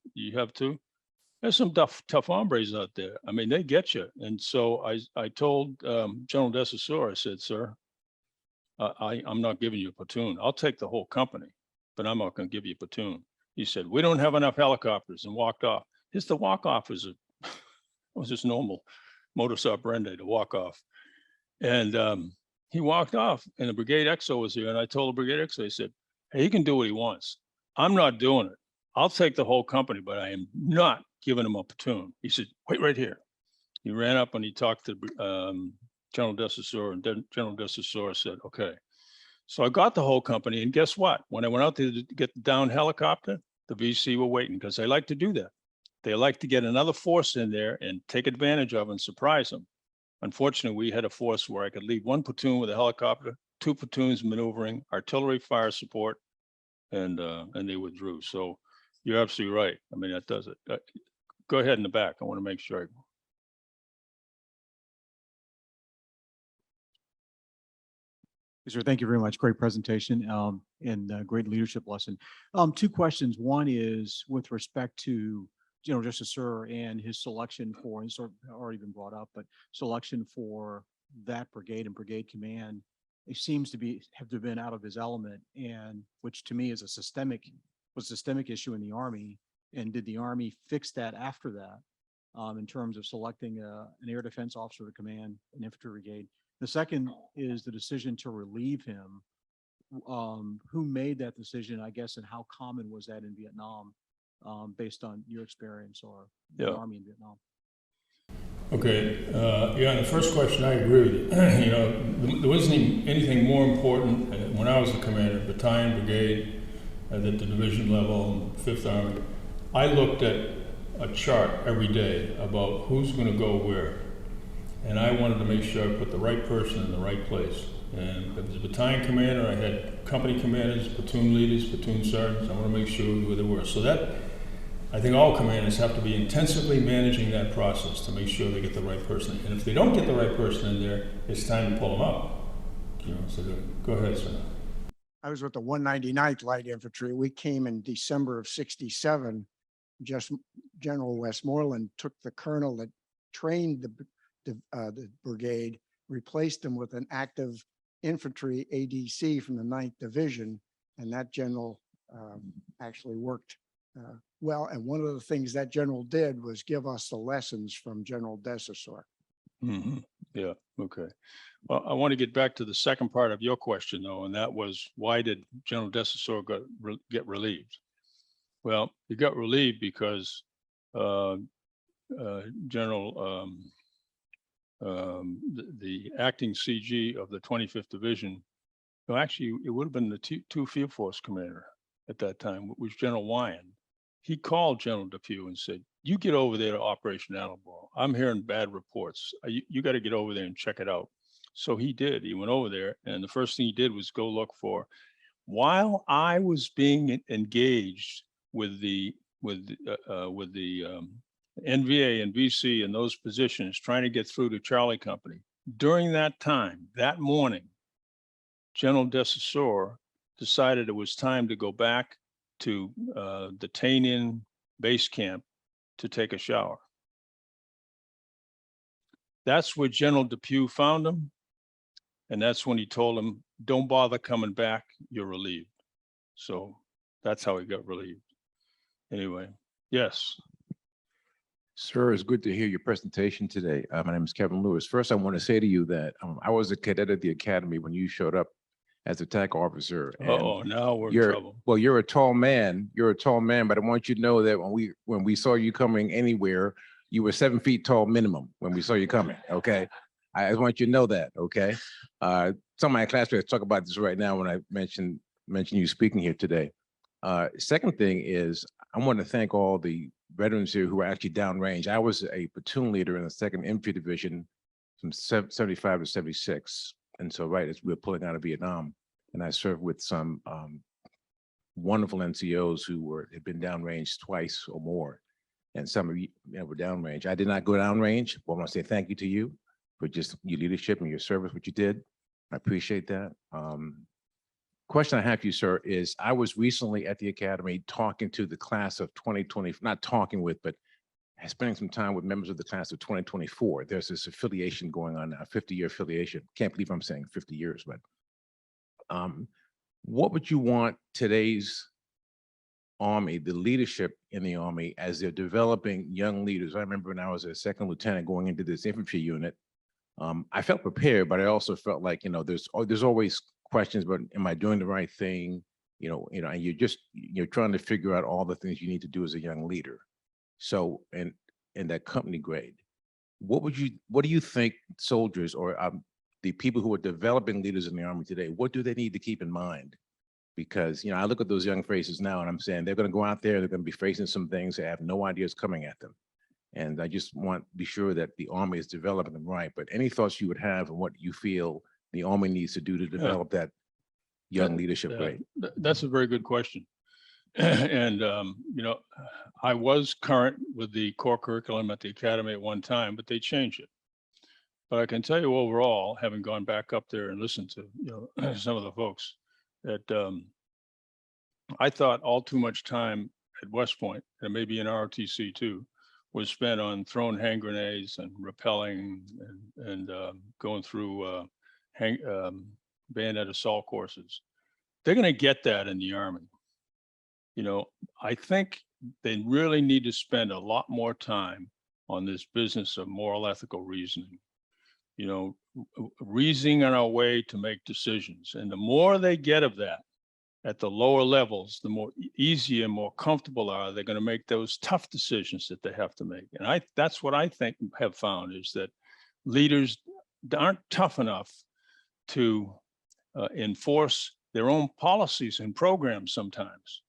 tough hombres out there. I mean, they get you. And so I told General Desessor, I said, sir, I'm not giving you a platoon. I'll take the whole company, but I'm not going to give you a platoon. He said, we don't have enough helicopters, and walked off. The walk-off was just normal modus operandi to walk off. And he walked off, and the brigade XO was here. And I told the brigade XO, I said, hey, he can do what he wants. I'm not doing it. I'll take the whole company, but I am not giving him a platoon. He said, wait right here. He ran up and he talked to General Desessor, and General Desessor said, okay. So I got the whole company, and guess what? When I went out to get the downed helicopter, the VC were waiting, because they like to do that. They like to get another force in there and take advantage of and surprise them. Unfortunately, we had a force where I could lead one platoon with a helicopter, 2 platoons maneuvering, artillery fire support, and they withdrew. So you're absolutely right. I mean, that does it. Go ahead in the back. I want to make sure. Sir, thank you very much. Great presentation and great leadership lesson. 2 questions. One is with respect to General Desessor and his selection for, and sort of already been brought up, but selection for that brigade and brigade command. It seems to have been out of his element, and which to me is a systemic issue in the Army. And did the Army fix that after that in terms of selecting an air defense officer to command an infantry brigade? The second is the decision to relieve him. Who made that decision, I guess, and how common was that in Vietnam, based on your experience or the Army in Vietnam? Okay, on the first question, I agree with you. There wasn't anything more important when I was a commander, battalion, brigade, at the division level, 5th Army. I looked at a chart every day about who's going to go where. and I wanted to make sure I put the right person in the right place. And as a battalion commander, I had company commanders, platoon leaders, platoon sergeants. I want to make sure who they were. So that, I think all commanders have to be intensively managing that process to make sure they get the right person. And if they don't get the right person in there, it's time to pull them out. You know, so go ahead, sir. I was with the 199th Light Infantry. We came in December of '67. Just General Westmoreland took the colonel that trained the brigade, replaced him with an active infantry ADC from the 9th Division, and that general actually worked well. And one of the things that general did was give us the lessons from General Desessor. Mm-hmm. Yeah, okay. Well, I want to get back to the second part of your question, though, and that was, why did General Desessor get relieved? Well, he got relieved because the acting CG of the 25th Division, no, actually, it would have been the two Field Force commander at that time, which was General Wyan. He called General Depew and said, "You get over there to Operation Attleboro. I'm hearing bad reports. You got to get over there and check it out." So he did. He went over there, and the first thing he did was go look for. While I was being engaged with the NVA and VC in those positions, trying to get through to Charlie Company, during that time, that morning, General Desessor decided it was time to go back to the Tanian base camp to take a shower. That's where General Depew found him. And that's when he told him, "Don't bother coming back, you're relieved." So that's how he got relieved. Anyway, yes. Sir, it's good to hear your presentation today. My name is Kevin Lewis. First, I want to say to you that I was a cadet at the academy when you showed up as attack officer. And Uh-oh, now we're in trouble. well, you're a tall man. You're a tall man, but I want you to know that when we saw you coming anywhere, you were 7 feet tall minimum when we saw you coming. Okay, I just want you to know that. Okay, some of my classmates talk about this right now when I mention you speaking here today. Second thing is, I want to thank all the veterans here who are actually downrange. I was a platoon leader in the 2nd Infantry Division from 75 to 76. And so, right as we were pulling out of Vietnam, and I served with some wonderful NCOs who had been downrange twice or more. And some of you were downrange. I did not go downrange, but I want to say thank you to you for just your leadership and your service, what you did. I appreciate that. Question I have for you, sir, is I was recently at the academy talking to the class of 2020, not talking with, but spending some time with members of the class of 2024. There's this affiliation going on now, 50-year affiliation. Can't believe I'm saying 50 years, but what would you want today's Army, the leadership in the Army, as they're developing young leaders? I remember when I was a second lieutenant going into this infantry unit, I felt prepared, but I also felt like, there's always questions, but am I doing the right thing? And you're trying to figure out all the things you need to do as a young leader. So, in that company grade, what do you think soldiers or the people who are developing leaders in the Army today, what do they need to keep in mind? Because, I look at those young faces now and I'm saying they're going to go out there, they're going to be facing some things they have no idea is coming at them. And I just want to be sure that the Army is developing them right. But any thoughts you would have on what you feel the Army needs to do to develop that young leadership grade? That's a very good question. And, I was current with the core curriculum at the academy at one time, but they changed it. But I can tell you overall, having gone back up there and listened to, some of the folks, that I thought all too much time at West Point, and maybe in ROTC too, was spent on throwing hand grenades and rappelling and going through bayonet assault courses. They're going to get that in the Army. I think they really need to spend a lot more time on this business of moral ethical reasoning, reasoning on our way to make decisions. And the more they get of that at the lower levels, the more easier and more comfortable they're going to make those tough decisions that they have to make. And that's what I think have found, is that leaders aren't tough enough to enforce their own policies and programs sometimes,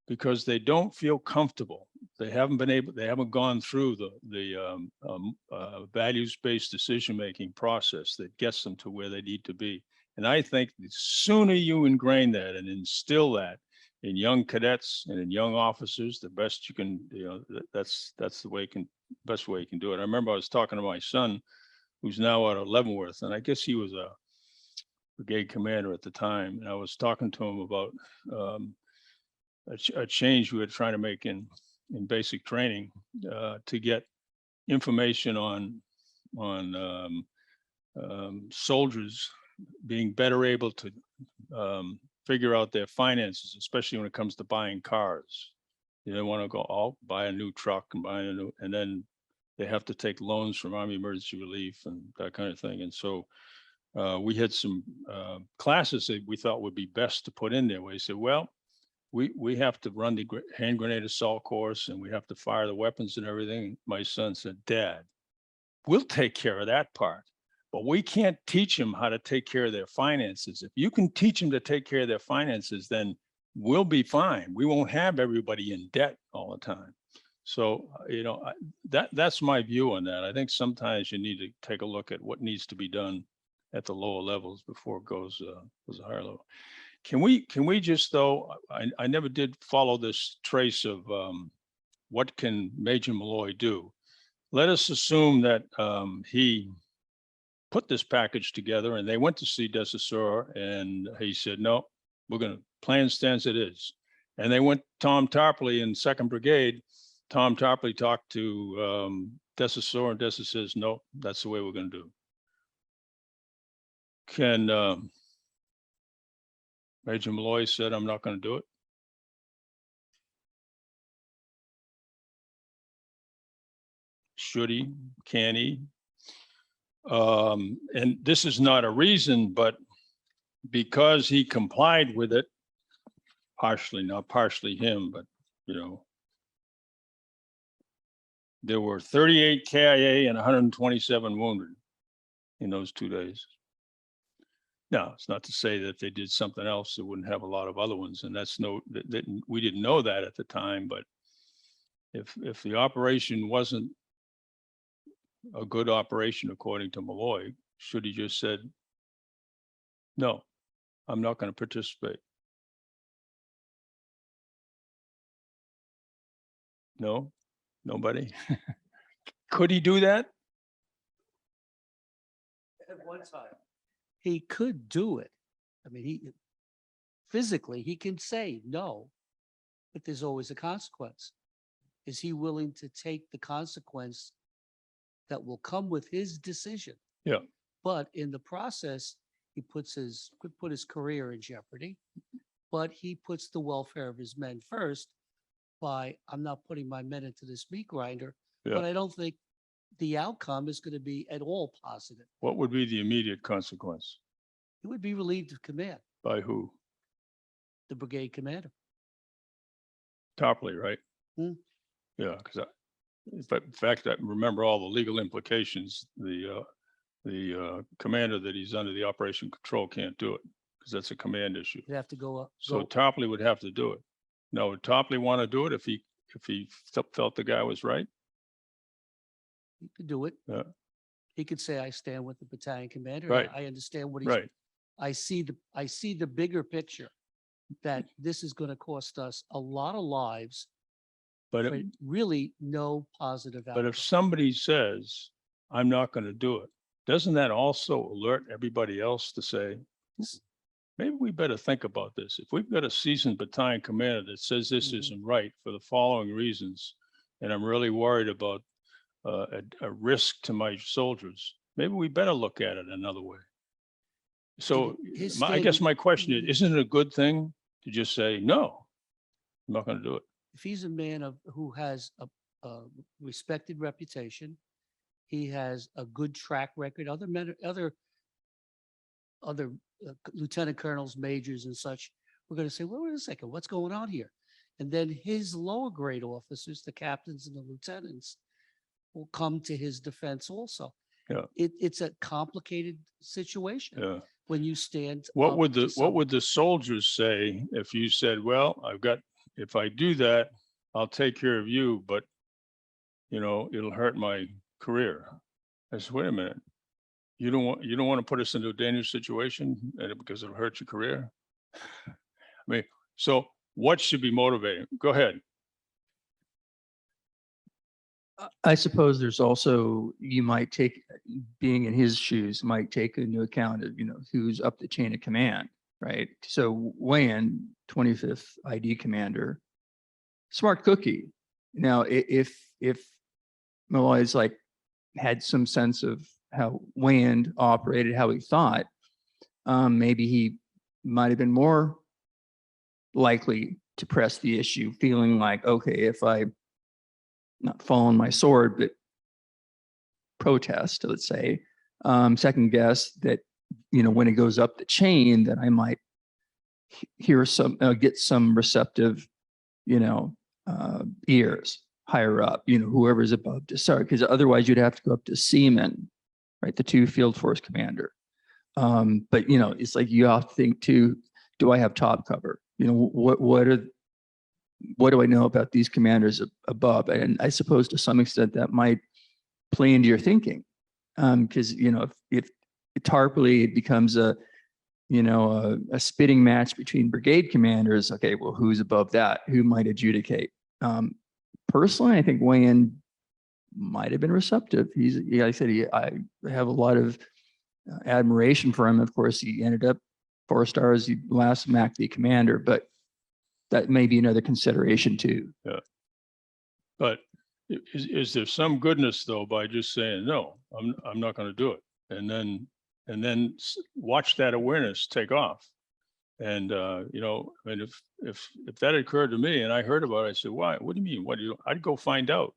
because they don't feel comfortable they haven't been able, they haven't gone through the values-based decision-making process that gets them to where they need to be. And I think the sooner you ingrain that and instill that in young cadets and in young officers, the best you can, that's the way best way you can do it. I remember I was talking to my son, who's now at Leavenworth, and I guess he was a brigade commander at the time. And I was talking to him about a change we were trying to make in basic training to get information on soldiers being better able to figure out their finances, especially when it comes to buying cars. They want to go, oh, buy a new truck and then they have to take loans from Army Emergency Relief and that kind of thing. And so we had some classes that we thought would be best to put in there where he said, well, we have to run the hand grenade assault course and we have to fire the weapons and everything. My son said, Dad, we'll take care of that part, but we can't teach them how to take care of their finances. If you can teach them to take care of their finances, then we'll be fine. We won't have everybody in debt all the time. So, that's my view on that. I think sometimes you need to take a look at what needs to be done at the lower levels before it goes a higher level. Can we just, though, I never did follow this trace of what can Major Malloy do? Let us assume that he put this package together and they went to see Desesseur and he said, no, we're going to plan stands it is. And they went Tom Tarpley in 2nd Brigade. Tom Tarpley talked to Desesseur and Desesseur says, no, that's the way we're going to do. Can Major Malloy said, I'm not going to do it. Should he? Can he? And this is not a reason, but because he complied with it, partially, not partially him, but there were 38 KIA and 127 wounded in those 2 days. Now, it's not to say that they did something else that wouldn't have a lot of other ones, and that's we didn't know that at the time. But if the operation wasn't a good operation according to Malloy, should he just said, no, I'm not going to participate? No, nobody. Could he do that? At one time. He could do it. I mean, physically, he can say no, but there's always a consequence. Is he willing to take the consequence that will come with his decision? Yeah. But in the process, he could put his career in jeopardy, but he puts the welfare of his men first by, I'm not putting my men into this meat grinder, but I don't think the outcome is going to be at all positive. What would be the immediate consequence? He would be relieved of command, By who? the brigade commander. Tarpley, right? Hmm. Yeah, because in fact, I remember all the legal implications. The commander that he's under the operation control can't do it because that's a command issue. You'd have to go up. So Tarpley would have to do it. Now, would Tarpley want to do it if he felt the guy was right? He could do it. Yeah. He could say, I stand with the battalion commander. Right. I understand what he's, Right. I see the bigger picture that this is going to cost us a lot of lives, But but really no positive But outcome. if somebody says, I'm not going to do it, doesn't that also alert everybody else to say, maybe we better think about this? If we've got a seasoned battalion commander that says this isn't right for the following reasons, and I'm really worried about a risk to my soldiers, maybe we better look at it another way. So I guess my question is, isn't it a good thing to just say, no, I'm not going to do it? If he's a man who has a respected reputation, he has a good track record, other lieutenant colonels, majors and such, we're going to say, well, wait a second, what's going on here? And then his lower grade officers, the captains and the lieutenants, will come to his defense also. Yeah. It's a complicated situation. Yeah. When you stand. What would the soldiers say if you said, well, if I do that, I'll take care of you, but you know, it'll hurt my career. I said, wait a minute. You don't want to put us into a dangerous situation because it'll hurt your career. I mean, so what should be motivating? Go ahead. I suppose there's also, you might take, being in his shoes, might take into account of, who's up the chain of command, right? So Wayne, 25th ID commander, smart cookie. Now, if Malloy's like had some sense of how Wayne operated, how he thought, maybe he might have been more likely to press the issue, feeling like, okay, if I not fall on my sword, but protest, let's say, second guess that, when it goes up the chain, that I might hear some, get some receptive, ears higher up, whoever's above to start, because otherwise you'd have to go up to Seaman, right? The 2 field force commander. But, it's like you have to think too, do I have top cover? What do I know about these commanders above? And I suppose to some extent that might play into your thinking. Because, if tarpally it becomes a spitting match between brigade commanders, okay, well, who's above that? Who might adjudicate? Personally, I think Wayne might have been receptive. Like I said, I have a lot of admiration for him. Of course, he ended up 4 stars, the last MACV commander, but that may be another consideration too. Yeah. But is there some goodness though by just saying, no, I'm not going to do it. And then watch that awareness take off. And, I mean, if that occurred to me and I heard about it, I said, why, what do you mean? I'd go find out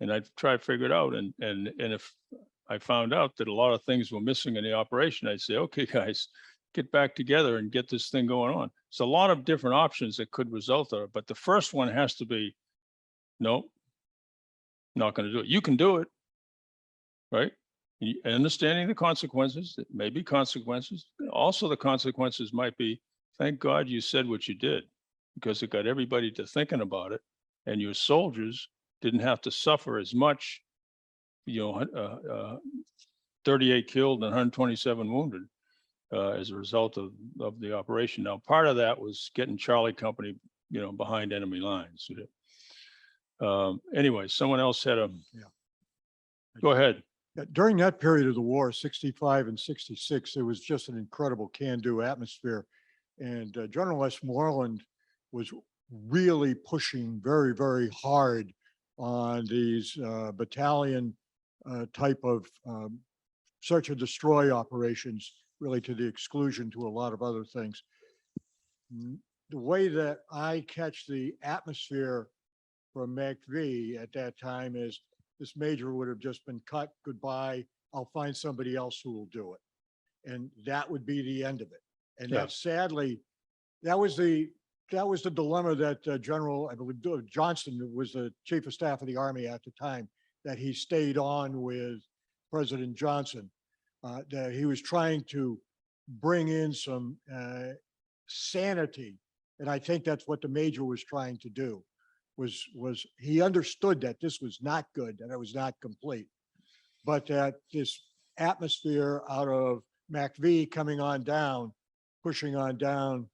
and I'd try to figure it out. And if I found out that a lot of things were missing in the operation, I'd say, okay, guys, get back together and get this thing going on. It's a lot of different options that could result of it, but the first one has to be, no, not going to do it. You can do it, right? Understanding the consequences, it may be consequences. Also, the consequences might be, thank God you said what you did, because it got everybody to thinking about it, and your soldiers didn't have to suffer as much, 38 killed and 127 wounded as a result of the operation. Now, part of that was getting Charlie Company, behind enemy lines. Anyway, someone else had a, go ahead. During that period of the war, 65 and 66, it was just an incredible can-do atmosphere. And General Westmoreland was really pushing very, very hard on these battalion type of search and destroy operations, really to the exclusion to a lot of other things. The way that I catch the atmosphere from MACV at that time is this major would have just been cut, goodbye, I'll find somebody else who will do it. And that would be the end of it. And that sadly, that was the dilemma that General, I believe, Johnston was the chief of staff of the Army at the time, that he stayed on with President Johnson. That he was trying to bring in some sanity. And I think that's what the major was trying to do, was he understood that this was not good, and it was not complete, but that this atmosphere out of MACV coming on down, pushing on down,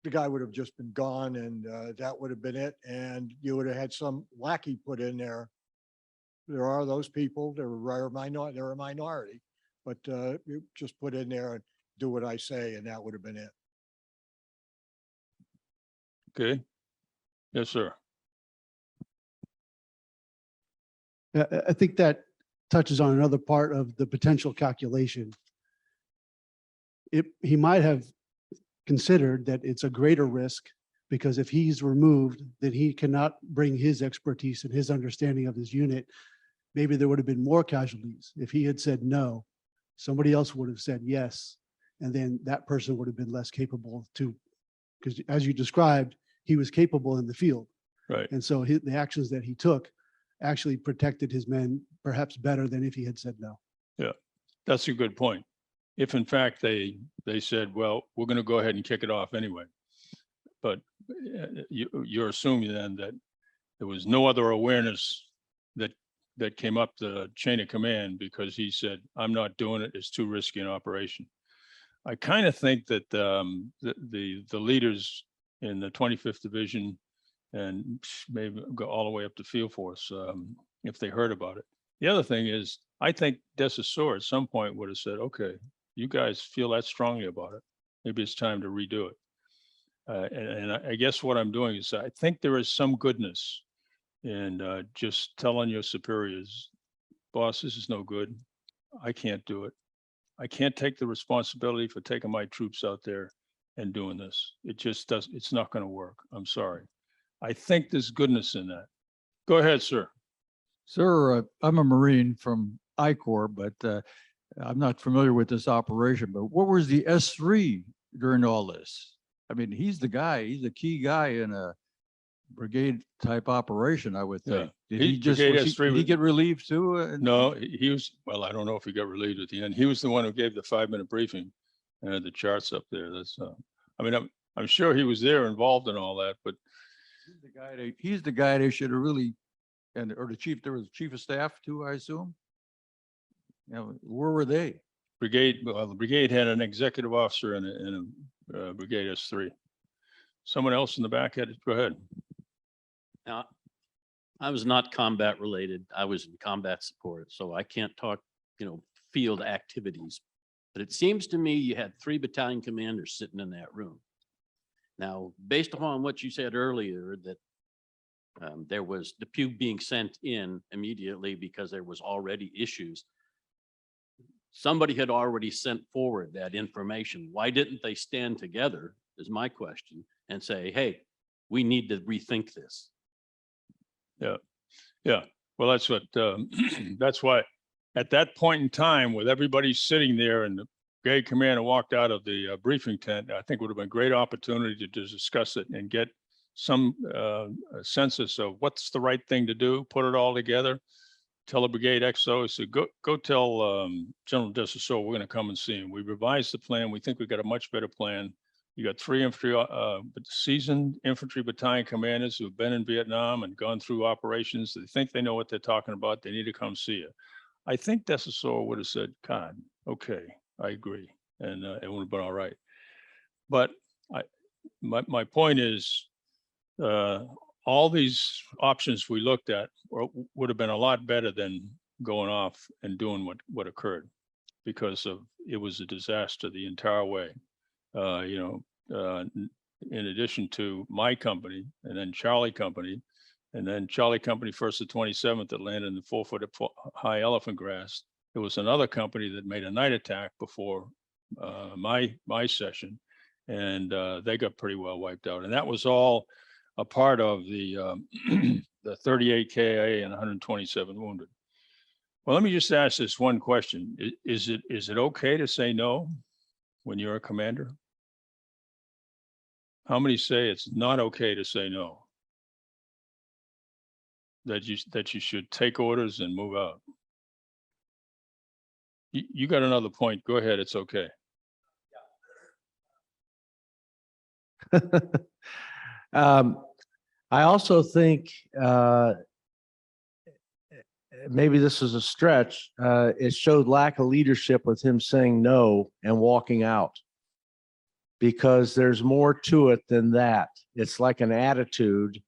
the guy would have just been gone, and that would have been it. And you would have had some lackey put in there. There are those people, they're a minority, but you just put in there and do what I say, and that would have been it. Okay. Yes, sir. I think that touches on another part of the potential calculation. He might have considered that it's a greater risk because if he's removed, then he cannot bring his expertise and his understanding of his unit. Maybe there would have been more casualties. If he had said no, somebody else would have said yes. And then that person would have been less capable to, because as you described, he was capable in the field. Right. And so the actions that he took actually protected his men perhaps better than if he had said no. Yeah, that's a good point. If in fact they said, well, we're going to go ahead and kick it off anyway. but you're assuming then that there was no other awareness that came up the chain of command because he said, I'm not doing it. It's too risky an operation. I kind of think that the leaders in the 25th Division and maybe go all the way up to Field Force, if they heard about it. The other thing is, I think Desasor at some point would have said, okay, you guys feel that strongly about it. Maybe it's time to redo it. And I guess what I'm doing is I think there is some goodness in just telling your superiors, boss, this is no good. I can't do it. I can't take the responsibility for taking my troops out there and doing this. It just does. It's not going to work. I'm sorry. I think there's goodness in that. Go ahead, sir. Sir, I'm a Marine from I-Corps, but I'm not familiar with this operation, but what was the S3 during all this? I mean, he's the guy, he's the key guy in a brigade type operation, I would think. Did he just, did he get relieved too? No, he was, well, I don't know if he got relieved at the end. He was the one who gave the 5-minute briefing and had the charts up there. That's, I mean, I'm sure he was there involved in all that, but he's the guy they should have really, or the chief, there was a chief of staff too, I assume. You know, where were they? Brigade, well, the brigade had an executive officer and a brigade S3. Someone else in the back had it. Go ahead. Now, I was not combat related. I was in combat support, so I can't talk, field activities. But it seems to me you had 3 battalion commanders sitting in that room. Now, based upon what you said earlier, that there was the Pew being sent in immediately because there was already issues. Somebody had already sent forward that information. Why didn't they stand together, is my question, and say, hey, we need to rethink this? Yeah. Well, that's what, that's why at that point in time, with everybody sitting there and the brigade commander walked out of the briefing tent, I think would have been a great opportunity to discuss it and get some census of what's the right thing to do, put it all together, tell the brigade XO, so go tell General Desasor we're going to come and see him. We revised the plan. We think we got a much better plan. You got 3 seasoned infantry battalion commanders who have been in Vietnam and gone through operations. They think they know what they're talking about. They need to come see you. I think Desasor would have said, God, okay, I agree. And it would have been all right. But my point is, all these options we looked at would have been a lot better than going off and doing what occurred, because it was a disaster the entire way. In addition to my company and then Charlie Company, and then Charlie Company first the 27th that landed in the 4-foot high elephant grass. There was another company that made a night attack before my session, and they got pretty well wiped out. And that was all a part of the 38 KIA and 127 wounded. Well, let me just ask this one question. Is it okay to say no when you're a commander? How many say it's not okay to say no? That you should take orders and move out? You got another point. Go ahead. It's okay. I also think maybe this is a stretch. It showed lack of leadership with him saying no and walking out, because there's more to it than that. It's like an attitude.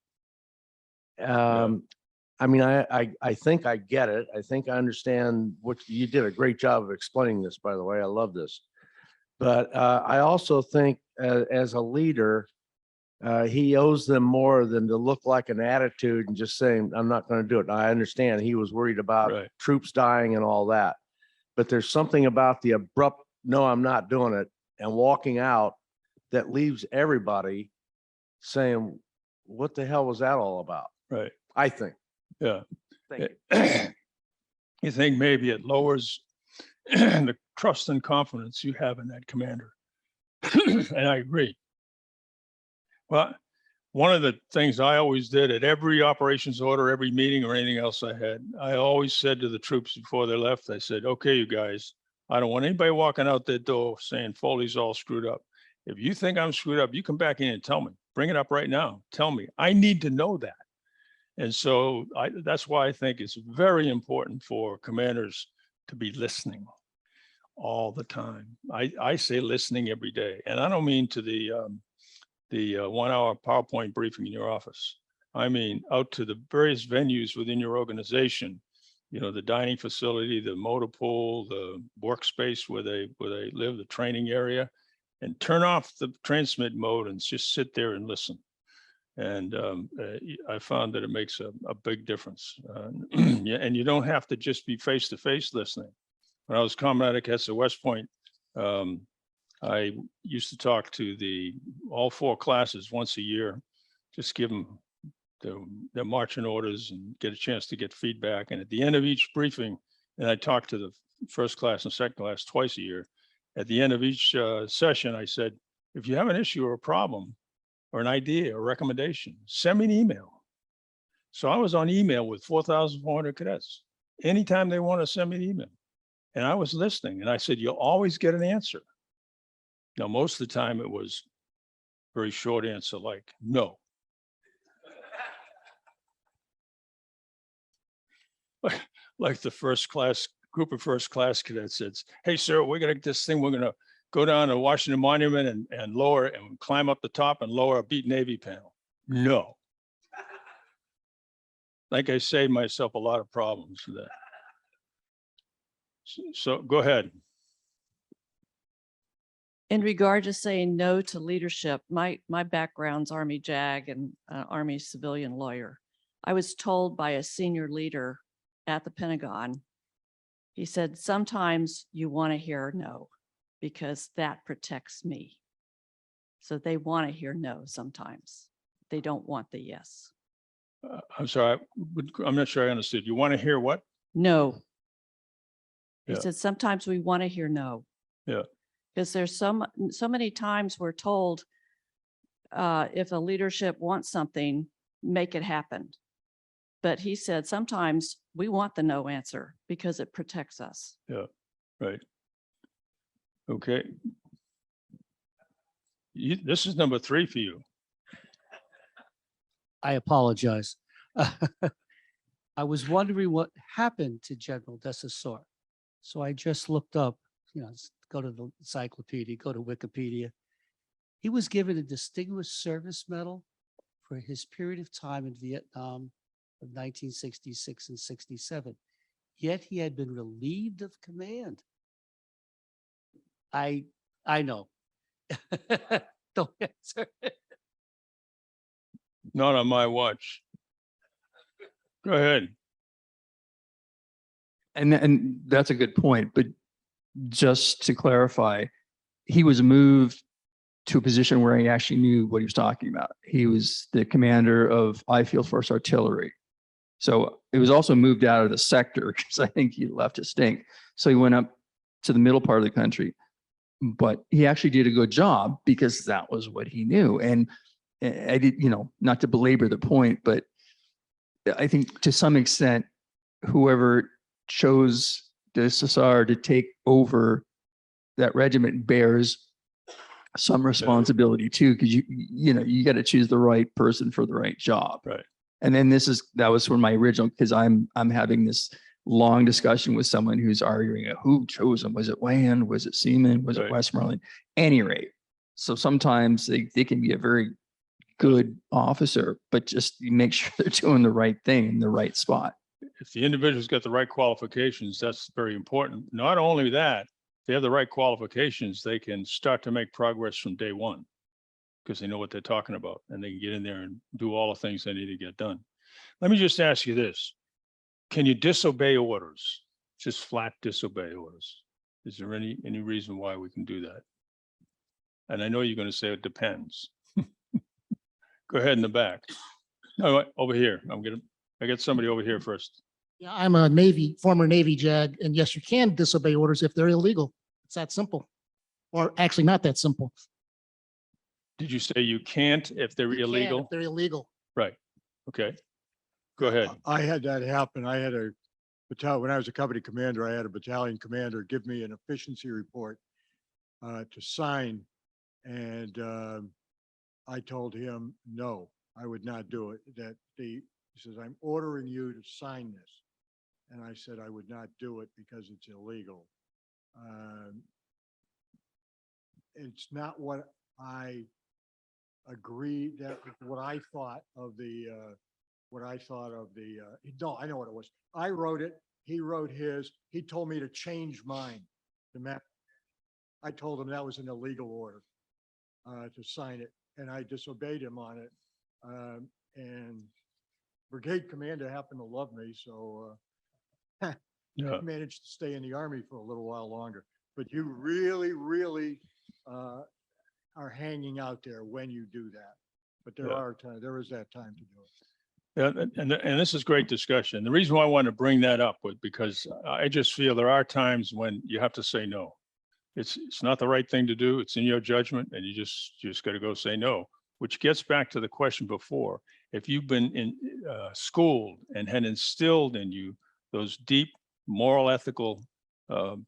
I mean, I think I get it. I think I understand what you did a great job of explaining this, by the way. I love this. But I also think as a leader, he owes them more than to look like an attitude and just saying, I'm not going to do it. I understand he was worried about troops dying and all that. But there's something about the abrupt, no, I'm not doing it, and walking out that leaves everybody saying, what the hell was that all about? Right. I think. Yeah. Thank you. You think maybe it lowers the trust and confidence you have in that commander. And I agree. Well, one of the things I always did at every operations order, every meeting or anything else I had, I always said to the troops before they left, I said, okay, you guys, I don't want anybody walking out that door saying Foley's all screwed up. If you think I'm screwed up, you come back in and tell me. Bring it up right now. Tell me. I need to know that. And so that's why I think it's very important for commanders to be listening all the time. I say listening every day, and I don't mean to the 1 hour PowerPoint briefing in your office. I mean out to the various venues within your organization. You know, the dining facility, the motor pool, the workspace where they live, the training area, and turn off the transmit mode and just sit there and listen. And I found that it makes a big difference. Yeah, and you don't have to just be face-to-face listening. When I was commandant cadets at West Point, I used to talk to all 4 classes once a year, just give them their marching orders and get a chance to get feedback. And at the end of each briefing, and I talked to the first class and second class twice a year. At the end of each session, I said, if you have an issue or a problem or an idea or recommendation, send me an email. So I was on email with 4,400 cadets. Anytime they want to send me an email. And I was listening, and I said, you'll always get an answer. Now, most of the time it was very short answer like, no. Like the group of first class cadets said, hey, sir, we're going to get this thing. We're going to go down to Washington Monument and lower and climb up the top and lower a beat Navy panel. No. Like I saved myself a lot of problems for that. So go ahead. In regard to saying no to leadership, my background's Army JAG and Army civilian lawyer. I was told by a senior leader at the Pentagon, he said, sometimes you want to hear no because that protects me. So they want to hear no sometimes. They don't want the yes. I'm sorry, I'm not sure I understood. You want to hear what? No. He Yeah. said, sometimes we want to hear no. Yeah. Because there's so many times we're told if a leadership wants something, make it happen. But he said, sometimes we want the no answer because it protects us. Yeah, right. Okay. This is number 3 for you. I apologize. I was wondering what happened to General Desessor. So I just looked up, go to the encyclopedia, go to Wikipedia. He was given a Distinguished Service Medal for his period of time in Vietnam of 1966 and 67. Yet he had been relieved of command. I know. Don't answer. Not on my watch. Go ahead. And that's a good point, but just to clarify, he was moved to a position where he actually knew what he was talking about. He was the commander of I Field Force Artillery. So it was also moved out of the sector because I think he left his stink. So he went up to the middle part of the country, but he actually did a good job because that was what he knew. And I did, not to belabor the point, but I think to some extent, whoever chose Desessar to take over that regiment bears some responsibility too, because you got to choose the right person for the right job. Right. And then that was for my original, because I'm having this long discussion with someone who's arguing who chose him. Was it Wayne? Was it Seaman? Was it Westmoreland? Any rate. So sometimes they can be a very good officer, but just make sure they're doing the right thing in the right spot. If the individual's got the right qualifications, that's very important. Not only that, if they have the right qualifications, they can start to make progress from day one because they know what they're talking about and they can get in there and do all the things they need to get done. Let me just ask you this. Can you disobey orders? Just flat disobey orders? Is there any reason why we can do that? And I know you're going to say it depends. Go ahead in the back. No, over here. I got somebody over here first. Yeah, I'm a former Navy JAG, and yes, you can disobey orders if they're illegal. It's that simple. Or actually not that simple. Did you say you can't if they're You can illegal? if they're illegal. Right. Okay. Go ahead. I had that happen. I had a battalion, when I was a company commander, I had a battalion commander give me an efficiency report to sign. And I told him, no, I would not do it. He says, I'm ordering you to sign this. And I said, I would not do it because it's illegal. It's not what I agreed, that what I thought of the, no, I know what it was. I wrote it, he wrote his, he told me to change mine. I told him that was an illegal order to sign it, and I disobeyed him on it. And brigade commander happened to love me, so I managed to stay in the Army for a little while longer. But you really, really are hanging out there when you do that. But there is that time to do it. Yeah, and this is great discussion. The reason why I want to bring that up was because I just feel there are times when you have to say no. It's not the right thing to do. It's in your judgment, and you just got to go say no. Which gets back to the question before: if you've been schooled and had instilled in you those deep moral, ethical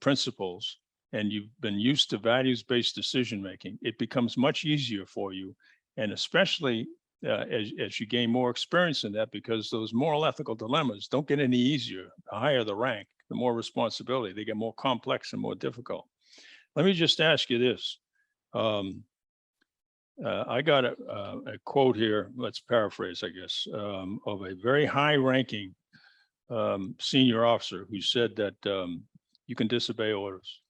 principles, and you've been used to values-based decision making, it becomes much easier for you, and especially as you gain more experience in that, because those moral ethical dilemmas don't get any easier. The higher the rank, the more responsibility, they get more complex and more difficult. Let me just ask you this. I got a quote here, let's paraphrase, I guess, of a very high-ranking senior officer who said that you can disobey orders.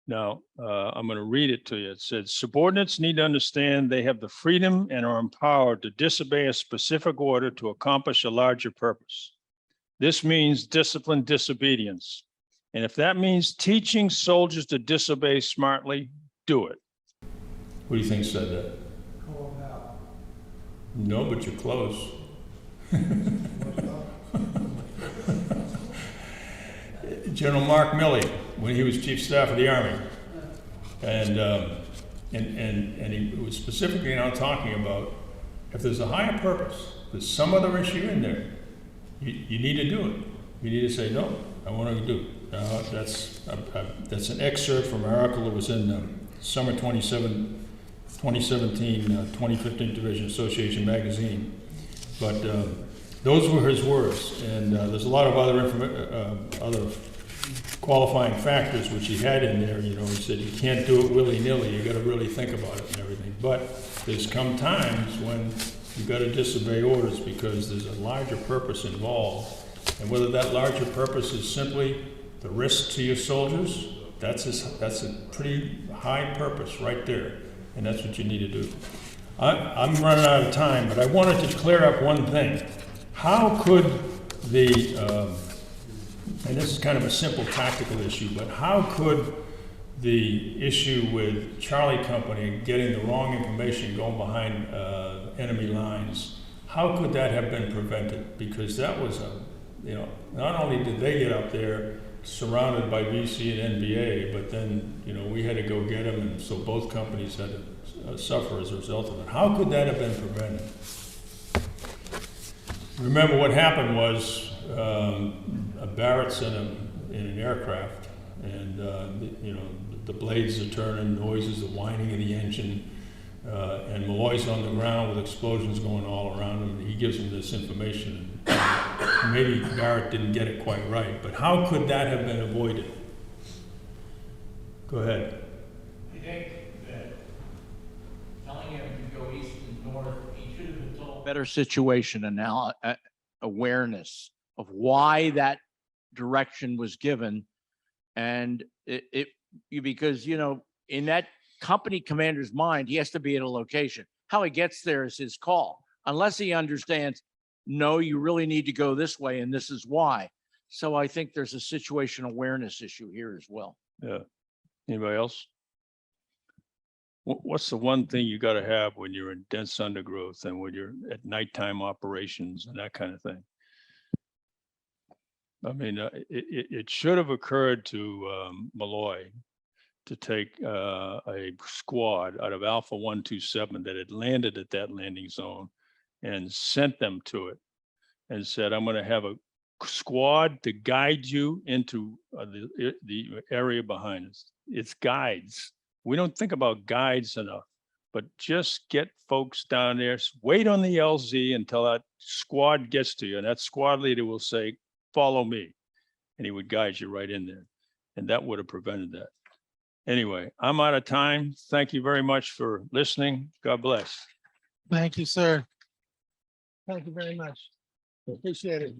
Now, I'm going to read it to you. It said, subordinates need to understand they have the freedom and are empowered to disobey a specific order to accomplish a larger purpose. This means disciplined disobedience. And if that means teaching soldiers to disobey smartly, do it. Who do you think said that? No, but you're close. General Mark Milley, when he was Chief Staff of the Army. And he was specifically now talking about, if there's a higher purpose, there's some other issue in there, you need to do it. You need to say, no, I want to do it. That's an excerpt from an article that was in summer 2017, 2015 Division Association magazine. But those were his words, and there's a lot of other qualifying factors which he had in there. You know, he said you can't do it willy-nilly, you got to really think about it and everything. But there's come times when you got to disobey orders because there's a larger purpose involved, and whether that larger purpose is simply the risk to your soldiers, that's a pretty high purpose right there, and that's what you need to do. I'm running out of time, but I wanted to clear up one thing. How could the, and this is kind of a simple tactical issue, but how could the issue with Charlie Company getting the wrong information going behind enemy lines, how could that have been prevented? Because that was not only did they get up there surrounded by VC and NBA, but then, we had to go get them, and so both companies had to suffer as a result of it. How could that have been prevented? Remember what happened was a Barrett's in an aircraft, and the blades are turning, noises, the whining of the engine, and Malloy's on the ground with explosions going all around him. He gives him this information. Maybe Barrett didn't get it quite right, but how could that have been avoided? Go ahead. I think that telling him to go east and north, he should have been told better situation and now awareness of why that direction was given. And because, in that company commander's mind, he has to be at a location. How he gets there is his call, unless he understands, no, you really need to go this way, and this is why. So I think there's a situation awareness issue here as well. Yeah. Anybody else? What's the one thing you got to have when you're in dense undergrowth and when you're at nighttime operations and that kind of thing? I mean, it should have occurred to Malloy to take a squad out of Alpha 127 that had landed at that landing zone and sent them to it and said, I'm going to have a squad to guide you into the area behind us. It's guides. We don't think about guides enough, but just get folks down there, wait on the LZ until that squad gets to you. And that squad leader will say, follow me. And he would guide you right in there. And that would have prevented that. Anyway, I'm out of time. Thank you very much for listening. God bless. Thank you, sir. Thank you very much. Appreciate it.